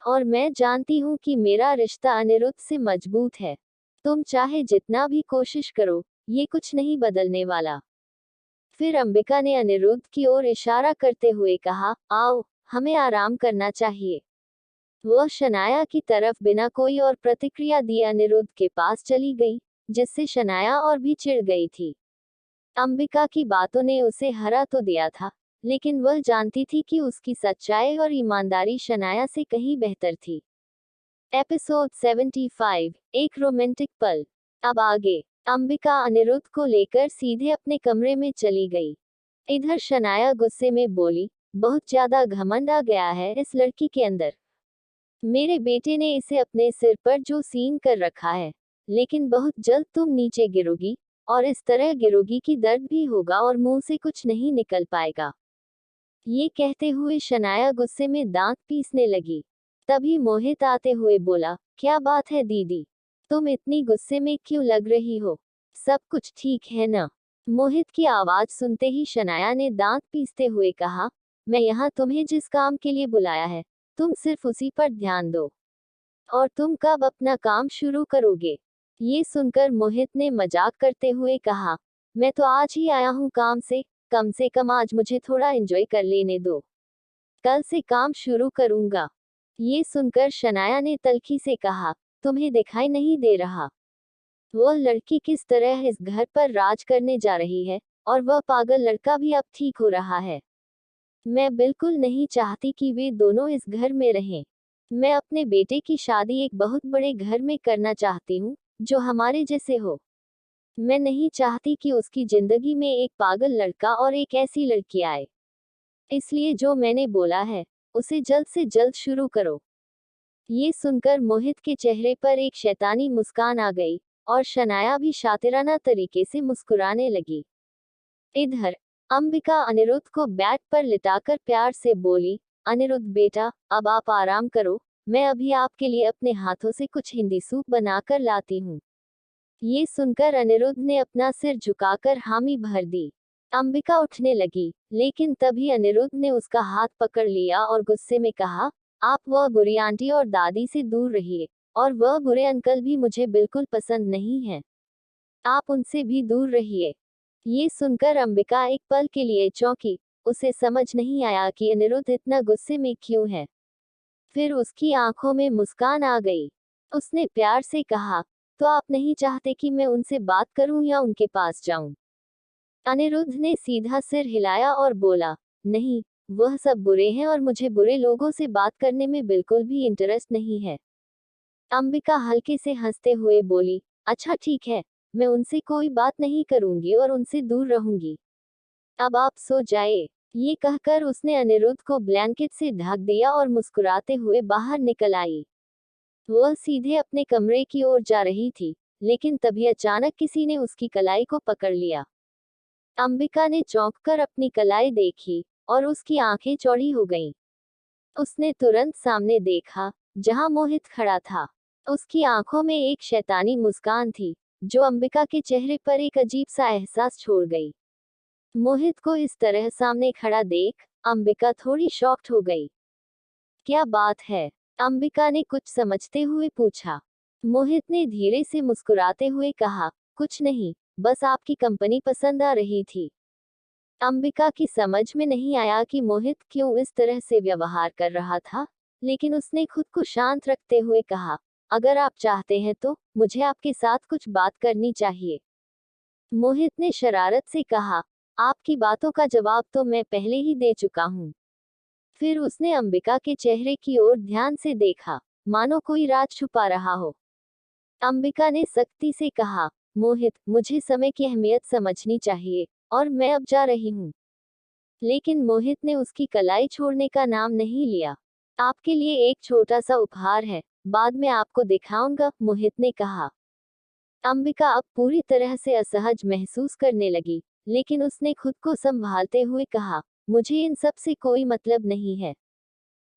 और मैं जानती हूँ कि मेरा रिश्ता अनिरुद्ध से मजबूत है। तुम चाहे जितना भी कोशिश करो, ये कुछ नहीं बदलने वाला। फिर अंबिका ने अनिरुद्ध की ओर इशारा करते हुए कहा, आओ, हमें आराम करना चाहिए। वह शनाया की तरफ बिना कोई और प्रतिक्रिया दिए अनिरुद्ध के पास चली गई, जिससे शनाया और भी चिढ़ गई थी। अंबिका की बातों ने उसे हरा तो दिया था, लेकिन वह जानती थी कि उसकी सच्चाई और ईमानदारी शनाया से कहीं बेहतर थी। एपिसोड 75, एक रोमांटिक पल। अब आगे। अंबिका अनिरुद्ध को लेकर सीधे अपने कमरे में चली गई। इधर शनाया गुस्से में बोली, बहुत ज्यादा घमंड आ गया है इस लड़की के अंदर। मेरे बेटे ने इसे अपने सिर पर जो सीन कर रखा है, लेकिन बहुत जल्द तुम नीचे गिरोगी, और इस तरह गिरोगी कि दर्द भी होगा और मुंह से कुछ नहीं निकल पाएगा। ये कहते हुए शनाया गुस्से में दांत पीसने लगी। तभी मोहित आते हुए बोला, क्या बात है दीदी, तुम इतनी गुस्से में क्यों लग रही हो? सब कुछ ठीक है ना? मोहित की आवाज सुनते ही शनाया ने दांत पीसते हुए कहा, मैं यहाँ तुम्हें जिस काम के लिए बुलाया है, तुम सिर्फ उसी पर ध्यान दो। और तुम कब अपना काम शुरू करोगे? ये सुनकर मोहित ने मजाक करते हुए कहा, मैं तो आज ही आया हूँ काम से कम आज मुझे थोड़ा एंजॉय कर लेने दो। कल से काम शुरू करूंगा। ये सुनकर शनाया ने तल्खी से कहा, तुम्हें दिखाई नहीं दे रहा वह लड़की किस तरह इस घर पर राज करने जा रही है, और वह पागल लड़का भी अब ठीक हो रहा है। मैं बिल्कुल नहीं चाहती कि वे दोनों इस घर में रहें। मैं अपने बेटे की शादी एक बहुत बड़े घर में करना चाहती हूँ, जो हमारे जैसे हो। मैं नहीं चाहती कि उसकी जिंदगी में एक पागल लड़का और एक ऐसी लड़की आए। इसलिए जो मैंने बोला है, उसे जल्द से जल्द शुरू करो। ये सुनकर मोहित के चेहरे पर एक शैतानी मुस्कान आ गई, और शनाया भी शातिराना तरीके से मुस्कुराने लगी। इधर अंबिका अनिरुद्ध को बेड पर लिटाकर प्यार से बोली, अनिरुद्ध बेटा, अब आप आराम करो, मैं अभी आपके लिए अपने हाथों से कुछ हिंदी सूप बनाकर लाती हूँ। ये सुनकर अनिरुद्ध ने अपना सिर झुकाकर हामी भर दी। अंबिका उठने लगी, लेकिन तभी अनिरुद्ध ने उसका हाथ पकड़ लिया और गुस्से में कहा, आप वह बुरी आंटी और दादी से दूर रहिए, और वह बुरे अंकल भी मुझे बिल्कुल पसंद नहीं हैं। आप उनसे भी दूर रहिए। ये सुनकर अंबिका एक पल के लिए चौंकी, उसे समझ नहीं आया कि अनिरुद्ध इतना गुस्से में क्यों है। फिर उसकी आंखों में मुस्कान आ गई। उसने प्यार से कहा, तो आप नहीं चाहते कि मैं उनसे बात करूं या उनके पास जाऊं? अनिरुद्ध ने सीधा सिर हिलाया और बोला, नहीं, वह सब बुरे हैं और मुझे बुरे लोगों से बात करने में बिल्कुल भी इंटरेस्ट नहीं है। अंबिका हल्के से हंसते हुए बोली, अच्छा ठीक है, मैं उनसे कोई बात नहीं करूंगी और उनसे दूर रहूंगी। अब आप सो जाए। ये कहकर उसने अनिरुद्ध को ब्लैंकेट से ढक दिया और मुस्कुराते हुए बाहर निकल आई। वह सीधे अपने कमरे की ओर जा रही थी, लेकिन तभी अचानक किसी ने उसकी कलाई को पकड़ लिया। अंबिका ने चौंककर अपनी कलाई देखी और उसकी आंखें चौड़ी हो गईं। उसने तुरंत सामने देखा, जहां मोहित खड़ा था। उसकी आंखों में एक शैतानी मुस्कान थी, जो अंबिका के चेहरे पर एक अजीब सा एहसास छोड़ गई। मोहित को इस तरह सामने खड़ा देख अंबिका थोड़ी शॉक्ड हो गई। क्या बात है? अंबिका ने कुछ समझते हुए पूछा। मोहित ने धीरे से मुस्कुराते हुए कहा, कुछ नहीं, बस आपकी कंपनी पसंद आ रही थी। अंबिका की समझ में नहीं आया कि मोहित क्यों इस तरह से व्यवहार कर रहा था, लेकिन उसने खुद को शांत रखते हुए कहा, अगर आप चाहते हैं तो मुझे आपके साथ कुछ बात करनी चाहिए। मोहित ने शरारत से कहा, आपकी बातों का जवाब तो मैं पहले ही दे चुका हूँ। फिर उसने अंबिका के चेहरे की ओर ध्यान से देखा, मानो कोई राज छुपा रहा हो। अंबिका ने सख्ती से कहा, मोहित, मुझे समय की अहमियत समझनी चाहिए और मैं अब जा रही हूँ। लेकिन मोहित ने उसकी कलाई छोड़ने का नाम नहीं लिया। आपके लिए एक छोटा सा उपहार है, बाद में आपको दिखाऊंगा, मोहित ने कहा। अंबिका अब पूरी तरह से असहज महसूस करने लगी, लेकिन उसने खुद को संभालते हुए कहा, मुझे इन सब से कोई मतलब नहीं है।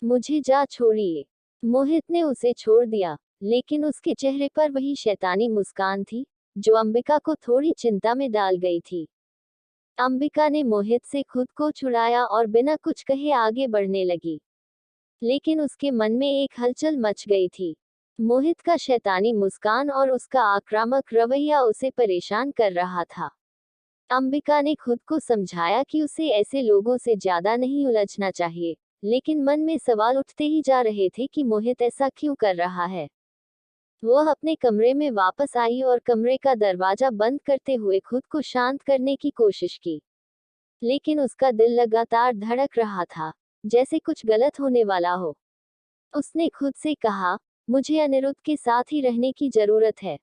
मुझे जा छोड़िए। मोहित ने उसे छोड़ दिया, लेकिन उसके चेहरे पर वही शैतानी मुस्कान थी, जो अंबिका को थोड़ी चिंता में डाल गई थी। अंबिका ने मोहित से खुद को छुड़ाया और बिना कुछ कहे आगे बढ़ने लगी। लेकिन उसके मन में एक हलचल मच गई थी। मोहित का शैतानी मुस्कान और उसका आक्रामक रवैया उसे परेशान कर रहा था। अंबिका ने खुद को समझाया कि उसे ऐसे लोगों से ज्यादा नहीं उलझना चाहिए, लेकिन मन में सवाल उठते ही जा रहे थे कि मोहित ऐसा क्यों कर रहा है। वह अपने कमरे में वापस आई और कमरे का दरवाजा बंद करते हुए खुद को शांत करने की कोशिश की। लेकिन उसका दिल लगातार धड़क रहा था, जैसे कुछ गलत होने वाला हो। उसने खुद से कहा, मुझे अनिरुद्ध के साथ ही रहने की जरूरत है।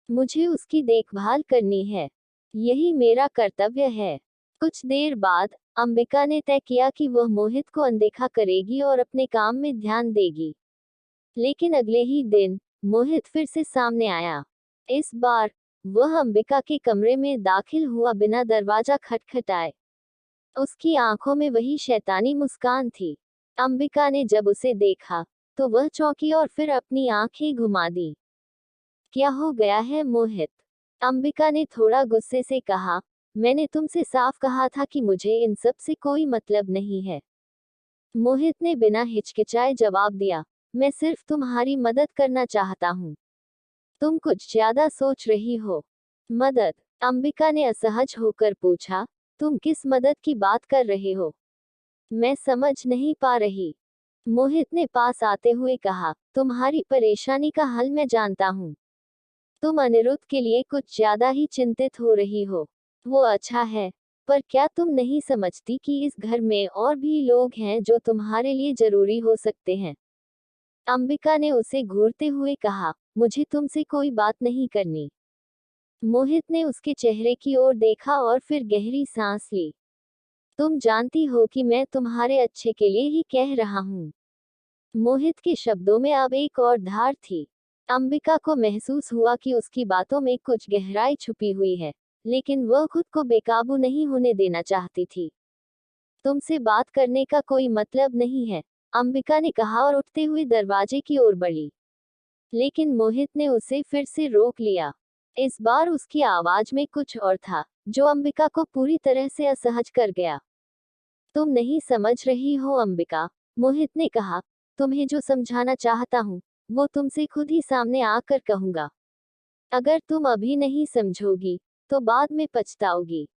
मुझे उसकी देखभाल करनी है। यही मेरा कर्तव्य है। कुछ देर बाद अंबिका ने तय किया कि वह मोहित को अनदेखा करेगी और अपने काम में ध्यान देगी। लेकिन अगले ही दिन मोहित फिर से सामने आया। इस बार वह अंबिका के कमरे में दाखिल हुआ बिना दरवाजा खटखटाए। उसकी आंखों में वही शैतानी मुस्कान थी। अंबिका ने जब उसे देखा, तो वह चौंकी और फिर अपनी आंखें घुमा दी। क्या हो गया है मोहित? अंबिका ने थोड़ा गुस्से से कहा, मैंने तुमसे साफ कहा था कि मुझे इन सब से कोई मतलब नहीं है। मोहित ने बिना हिचकिचाए जवाब दिया, मैं सिर्फ तुम्हारी मदद करना चाहता हूँ। तुम कुछ ज्यादा सोच रही हो। मदद? अंबिका ने असहज होकर पूछा, तुम किस मदद की बात कर रहे हो? मैं समझ नहीं पा रही। मोहित ने पास आते हुए कहा, तुम्हारी परेशानी का हल मैं जानता हूँ। तुम अनिरुद्ध के लिए कुछ ज्यादा ही चिंतित हो रही हो। वो अच्छा है, पर क्या तुम नहीं समझती कि इस घर में और भी लोग हैं जो तुम्हारे लिए जरूरी हो सकते हैं? अंबिका ने उसे घूरते हुए कहा, मुझे तुमसे कोई बात नहीं करनी। मोहित ने उसके चेहरे की ओर देखा और फिर गहरी सांस ली। तुम जानती हो कि मैं तुम्हारे अच्छे के लिए ही कह रहा हूँ। मोहित के शब्दों में अब एक और धार थी। अंबिका को महसूस हुआ कि उसकी बातों में कुछ गहराई छुपी हुई है, लेकिन वह खुद को बेकाबू नहीं होने देना चाहती थी। तुमसे बात करने का कोई मतलब नहीं है, अंबिका ने कहा और उठते हुए दरवाजे की ओर बढ़ी। लेकिन मोहित ने उसे फिर से रोक लिया। इस बार उसकी आवाज में कुछ और था, जो अंबिका को पूरी तरह से असहज कर गया। तुम नहीं समझ रही हो अंबिका, मोहित ने कहा, तुम्हें जो समझाना चाहता हूँ, वो तुमसे खुद ही सामने आकर कहूंगा। अगर तुम अभी नहीं समझोगी, तो बाद में पछताओगी।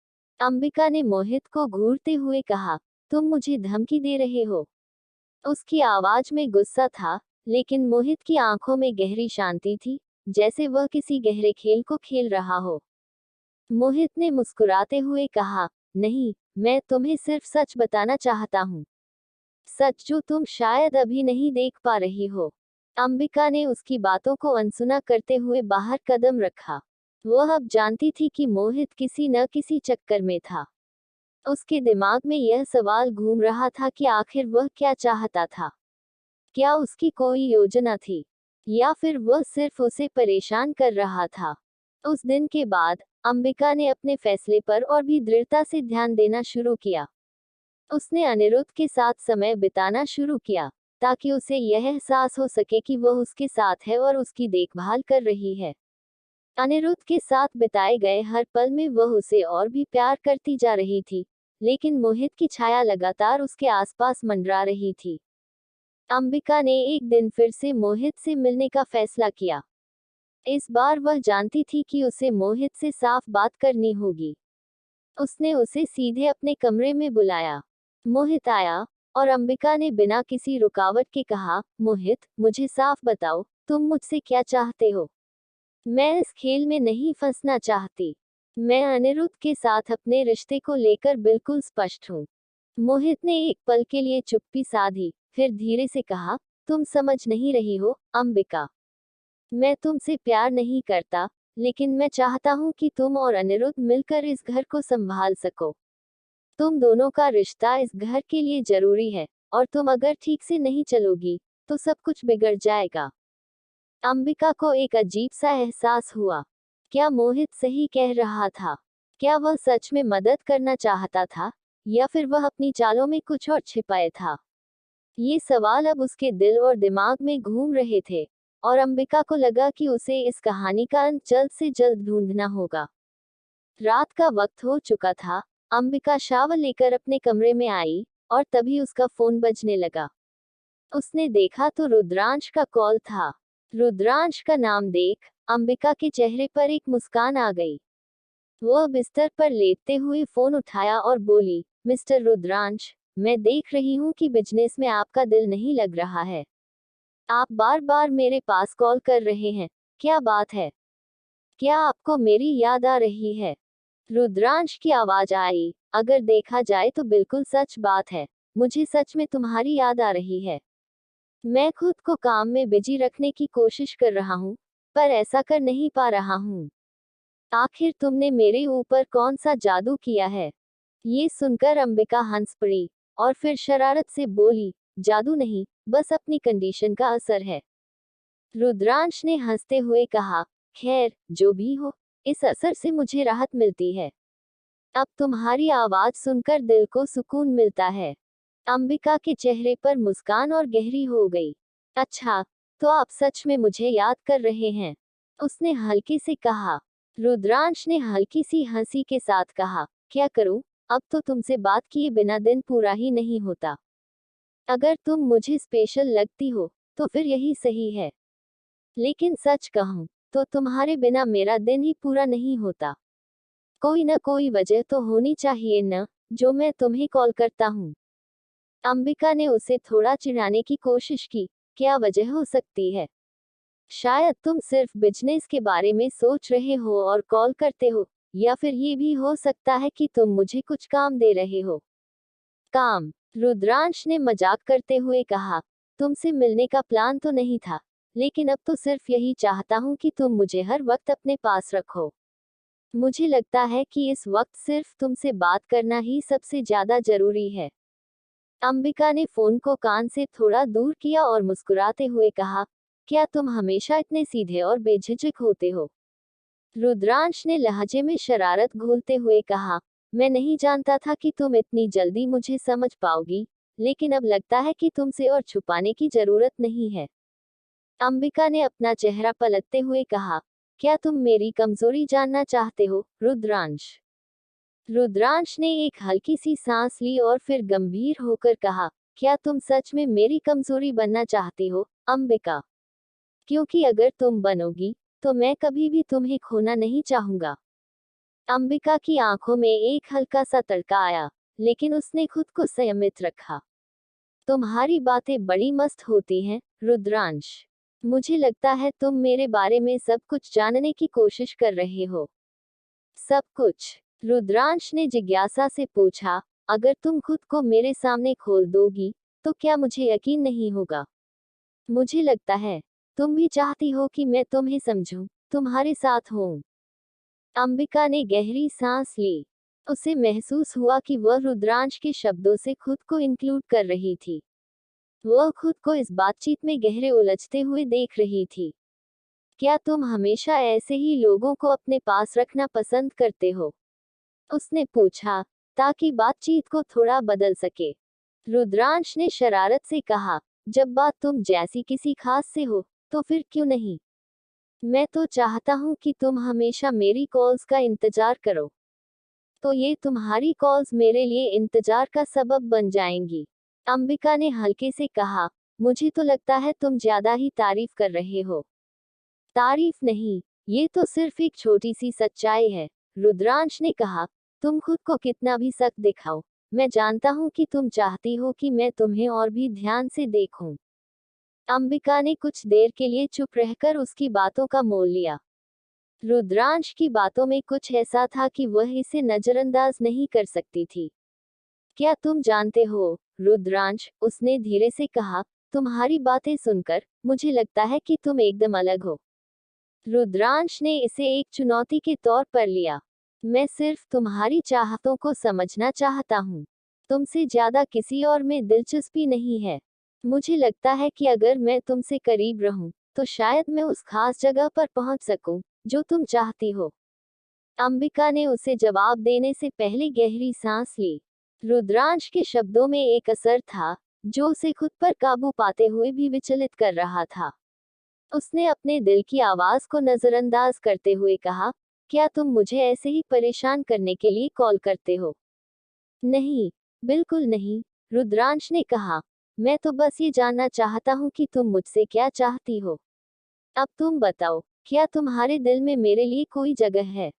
अंबिका ने मोहित को घूरते हुए कहा, तुम मुझे धमकी दे रहे हो। उसकी आवाज में गुस्सा था, लेकिन मोहित की आंखों में गहरी शांति थी, जैसे वह किसी गहरे खेल को खेल रहा हो। मोहित ने मुस्कुराते हुए कहा, नहीं, मैं तुम्हें सिर्फ सच बताना चाहता हूँ। सच जो तुम शायद अभी नहीं देख पा रही हो। अंबिका ने उसकी बातों को अनसुना करते हुए बाहर कदम रखा। वह अब जानती थी कि मोहित किसी न किसी चक्कर में था। उसके दिमाग में यह सवाल घूम रहा था कि आखिर वह क्या चाहता था। क्या उसकी कोई योजना थी, या फिर वह सिर्फ उसे परेशान कर रहा था। उस दिन के बाद अंबिका ने अपने फैसले पर और भी दृढ़ता से ध्यान देना शुरू किया। उसने अनिरुद्ध के साथ समय बिताना शुरू किया, ताकि उसे यह एहसास हो सके कि वह उसके साथ है और उसकी देखभाल कर रही है। अनिरुद्ध के साथ बिताए गए हर पल में वह उसे और भी प्यार करती जा रही थी, लेकिन मोहित की छाया लगातार उसके आसपास मंडरा रही थी। अंबिका ने एक दिन फिर से मोहित से मिलने का फैसला किया। इस बार वह जानती थी कि उसे मोहित से साफ बात करनी होगी। उसने उसे सीधे अपने कमरे में बुलाया। मोहित आया, और अंबिका ने बिना किसी रुकावट के कहा, मोहित, मुझे साफ बताओ, तुम मुझसे क्या चाहते हो? मैं इस खेल में नहीं फंसना चाहती। मैं अनिरुद्ध के साथ अपने रिश्ते को लेकर बिल्कुल स्पष्ट हूँ। मोहित ने एक पल के लिए चुप्पी साधी, फिर धीरे से कहा, तुम समझ नहीं रही हो, अंबिका। मैं तुमसे प्यार नहीं करता, लेकिन मैं चाहता हूँ कि तुम और अनिरुद्ध मिलकर इस घर को संभाल सको। तुम दोनों का रिश्ता इस घर के लिए जरूरी है, और तुम अगर ठीक से नहीं चलोगी, तो सब कुछ बिगड़ जाएगा। अंबिका को एक अजीब सा एहसास हुआ। क्या मोहित सही कह रहा था? क्या वह सच में मदद करना चाहता था, या फिर वह अपनी चालों में कुछ और छिपाए था? ये सवाल अब उसके दिल और दिमाग में घूम रहे थे, और अंबिका को लगा कि उसे इस कहानी का अंत जल्द से जल्द ढूंढना होगा। रात का वक्त हो चुका था। अंबिका शावर लेकर अपने कमरे में आई, और तभी उसका फोन बजने लगा। उसने देखा तो रुद्रांश का कॉल था। रुद्रांश का नाम देख अंबिका के चेहरे पर एक मुस्कान आ गई। वह बिस्तर पर लेटते हुए फोन उठाया और बोली, मिस्टर रुद्रांश, मैं देख रही हूँ कि बिजनेस में आपका दिल नहीं लग रहा है। आप बार बार मेरे पास कॉल कर रहे हैं, क्या बात है? क्या आपको मेरी याद आ रही है? रुद्रांश की आवाज आई, अगर देखा जाए तो बिल्कुल सच बात है। मुझे सच में तुम्हारी याद आ रही है। मैं खुद को काम में बिजी रखने की कोशिश कर रहा हूँ, पर ऐसा कर नहीं पा रहा हूँ। आखिर तुमने मेरे ऊपर कौन सा जादू किया है? ये सुनकर अंबिका हंस पड़ी, और फिर शरारत से बोली, जादू नहीं, बस अपनी कंडीशन का असर है। रुद्रांश ने हंसते हुए कहा, खैर, जो भी हो, इस असर से मुझे राहत मिलती है। अब तुम्हारी आवाज सुनकर दिल को सुकून मिलता है। अंबिका के चेहरे पर मुस्कान और गहरी हो गई। अच्छा, तो आप सच में मुझे याद कर रहे हैं? उसने हल्के से कहा। रुद्रांश ने हल्की सी हंसी के साथ कहा, क्या करूं, अब तो तुमसे बात किए बिना दिन पूरा ही नहीं होता। अगर तुम मुझे स्पेशल लगती हो, तो फिर यही सही है। लेकिन सच कहूं, तो तुम्हारे बिना मेरा दिन ही पूरा नहीं होता। कोई न कोई वजह तो होनी चाहिए न, जो मैं तुम्हें कॉल करता हूँ। अंबिका ने उसे थोड़ा चिढ़ाने की कोशिश की, क्या वजह हो सकती है? शायद तुम सिर्फ बिजनेस के बारे में सोच रहे हो और कॉल करते हो, या फिर ये भी हो सकता है कि तुम मुझे कुछ काम दे रहे हो। काम? रुद्रांश ने मजाक करते हुए कहा, तुमसे मिलने का प्लान तो नहीं था, लेकिन अब तो सिर्फ यही चाहता हूँ कि तुम मुझे हर वक्त अपने पास रखो। मुझे लगता है कि इस वक्त सिर्फ तुमसे बात करना ही सबसे ज्यादा जरूरी है। अंबिका ने फोन को कान से थोड़ा दूर किया और मुस्कुराते हुए कहा, क्या तुम हमेशा इतने सीधे और बेझिझक होते हो? रुद्रांश ने लहजे में शरारत घोलते हुए कहा, मैं नहीं जानता था कि तुम इतनी जल्दी मुझे समझ पाओगी, लेकिन अब लगता है कि तुमसे और छुपाने की जरूरत नहीं है। अंबिका ने अपना चेहरा पलटते हुए कहा, क्या तुम मेरी कमजोरी जानना चाहते हो, रुद्रांश? रुद्रांश ने एक हल्की सी सांस ली और फिर गंभीर होकर कहा, क्या तुम सच में मेरी कमजोरी बनना चाहती हो, अंबिका? क्योंकि अगर तुम बनोगी, तो मैं कभी भी तुम्हें खोना नहीं चाहूंगा। अंबिका की आंखों में एक हल्का सा तड़का आया, लेकिन उसने खुद को संयमित रखा। तुम्हारी बातें बड़ी मस्त होती हैं, रुद्रांश। मुझे लगता है तुम मेरे बारे में सब कुछ जानने की कोशिश कर रहे हो। सब कुछ? रुद्रांश ने जिज्ञासा से पूछा। अगर तुम खुद को मेरे सामने खोल दोगी, तो क्या मुझे यकीन नहीं होगा? मुझे लगता है तुम भी चाहती हो कि मैं तुम्हें समझूं, तुम्हारे साथ हूं। अंबिका ने गहरी सांस ली। उसे महसूस हुआ कि वह रुद्रांश के शब्दों से खुद को इंक्लूड कर रही थी। वह खुद को इस बातचीत में गहरे उलझते हुए देख रही थी। क्या तुम हमेशा ऐसे ही लोगों को अपने पास रखना पसंद करते हो? उसने पूछा, ताकि बातचीत को थोड़ा बदल सके। रुद्रांश ने शरारत से कहा, जब बात तुम जैसी किसी खास से हो, तो फिर क्यों नहीं? मैं तो चाहता हूँ कि तुम हमेशा मेरी कॉल्स का इंतजार करो। तो ये तुम्हारी कॉल्स मेरे लिए इंतजार का सबब बन जाएंगी। अंबिका ने हल्के से कहा, मुझे तो लगता है तुम ज्यादा ही तारीफ कर रहे हो। तारीफ नहीं, ये तो सिर्फ एक छोटी सी सच्चाई है, रुद्रांश ने कहा। तुम खुद को कितना भी सख्त दिखाओ, मैं जानता हूँ कि तुम चाहती हो कि मैं तुम्हें और भी ध्यान से देखूं। अंबिका ने कुछ देर के लिए चुप रहकर उसकी बातों का मोल लिया। रुद्रांश की बातों में कुछ ऐसा था कि वह इसे नजरअंदाज नहीं कर सकती थी। क्या तुम जानते हो, रुद्रांश, उसने धीरे से कहा, तुम्हारी बातें सुनकर मुझे लगता है कि तुम एकदम अलग हो। रुद्रांश ने इसे एक चुनौती के तौर पर लिया। मैं सिर्फ तुम्हारी चाहतों को समझना चाहता हूँ। तुमसे ज्यादा किसी और में दिलचस्पी नहीं है। मुझे लगता है कि अगर मैं तुमसे करीब रहूं, तो शायद मैं उस खास जगह पर पहुंच सकूं, जो तुम चाहती हो। अंबिका ने उसे जवाब देने से पहले गहरी सांस ली। रुद्रांश के शब्दों में एक असर था, जो उसे खुद पर काबू पाते हुए भी विचलित कर रहा था। उसने अपने दिल की आवाज को नजरअंदाज करते हुए कहा, क्या तुम मुझे ऐसे ही परेशान करने के लिए कॉल करते हो? नहीं, बिल्कुल नहीं, रुद्रांश ने कहा। मैं तो बस ये जानना चाहता हूँ कि तुम मुझसे क्या चाहती हो। अब तुम बताओ, क्या तुम्हारे दिल में मेरे लिए कोई जगह है?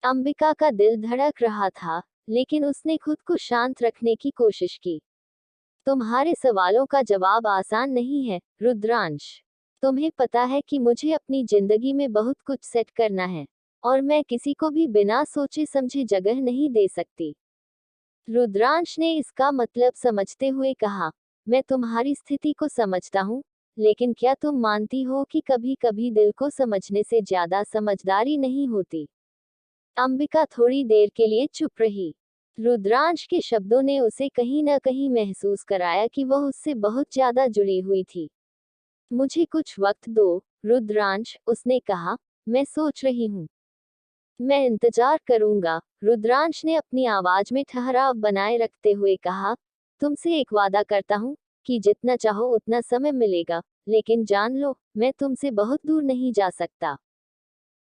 अंबिका का दिल धड़क रहा था, लेकिन उसने खुद को शांत रखने की कोशिश की। तुम्हारे सवालों का जवाब आसान नहीं है, रुद्रांश। तुम्हें पता है कि मुझे अपनी जिंदगी में बहुत कुछ सेट करना है, और मैं किसी को भी बिना सोचे समझे जगह नहीं दे सकती। रुद्रांश ने इसका मतलब समझते हुए कहा, मैं तुम्हारी स्थिति को समझता हूँ, लेकिन क्या तुम मानती हो कि कभी कभी दिल को समझने से ज्यादा समझदारी नहीं होती? अंबिका थोड़ी देर के लिए चुप रही। रुद्रांश के शब्दों ने उसे कहीं न कहीं महसूस कराया कि वह उससे बहुत ज्यादा जुड़ी हुई थी। मुझे कुछ वक्त दो, रुद्रांश, उसने कहा, मैं सोच रही हूँ। मैं इंतजार करूंगा, रुद्रांश ने अपनी आवाज में ठहराव बनाए रखते हुए कहा। तुमसे एक वादा करता हूँ कि जितना चाहो उतना समय मिलेगा, लेकिन जान लो, मैं तुमसे बहुत दूर नहीं जा सकता।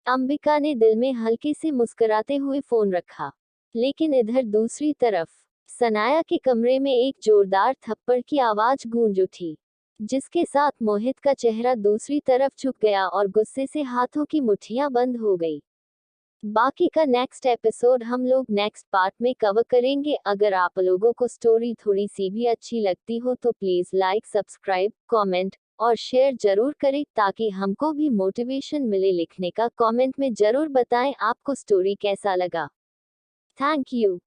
अंबिका ने दिल में हल्के से मुस्कुराते हुए फोन रखा। लेकिन इधर दूसरी तरफ सनाया के कमरे में एक जोरदार थप्पड़ की आवाज गूंज उठी, जिसके साथ मोहित का चेहरा दूसरी तरफ झुक गया और गुस्से से हाथों की मुट्ठियां बंद हो गई। बाकी का नेक्स्ट एपिसोड हम लोग नेक्स्ट पार्ट में कवर करेंगे। अगर आप लोगों को स्टोरी थोड़ी सी भी अच्छी लगती हो तो प्लीज लाइक, सब्सक्राइब, कमेंट और शेयर जरूर करें, ताकि हमको भी मोटिवेशन मिले लिखने का। कमेंट में जरूर बताएं आपको स्टोरी कैसा लगा। Thank you.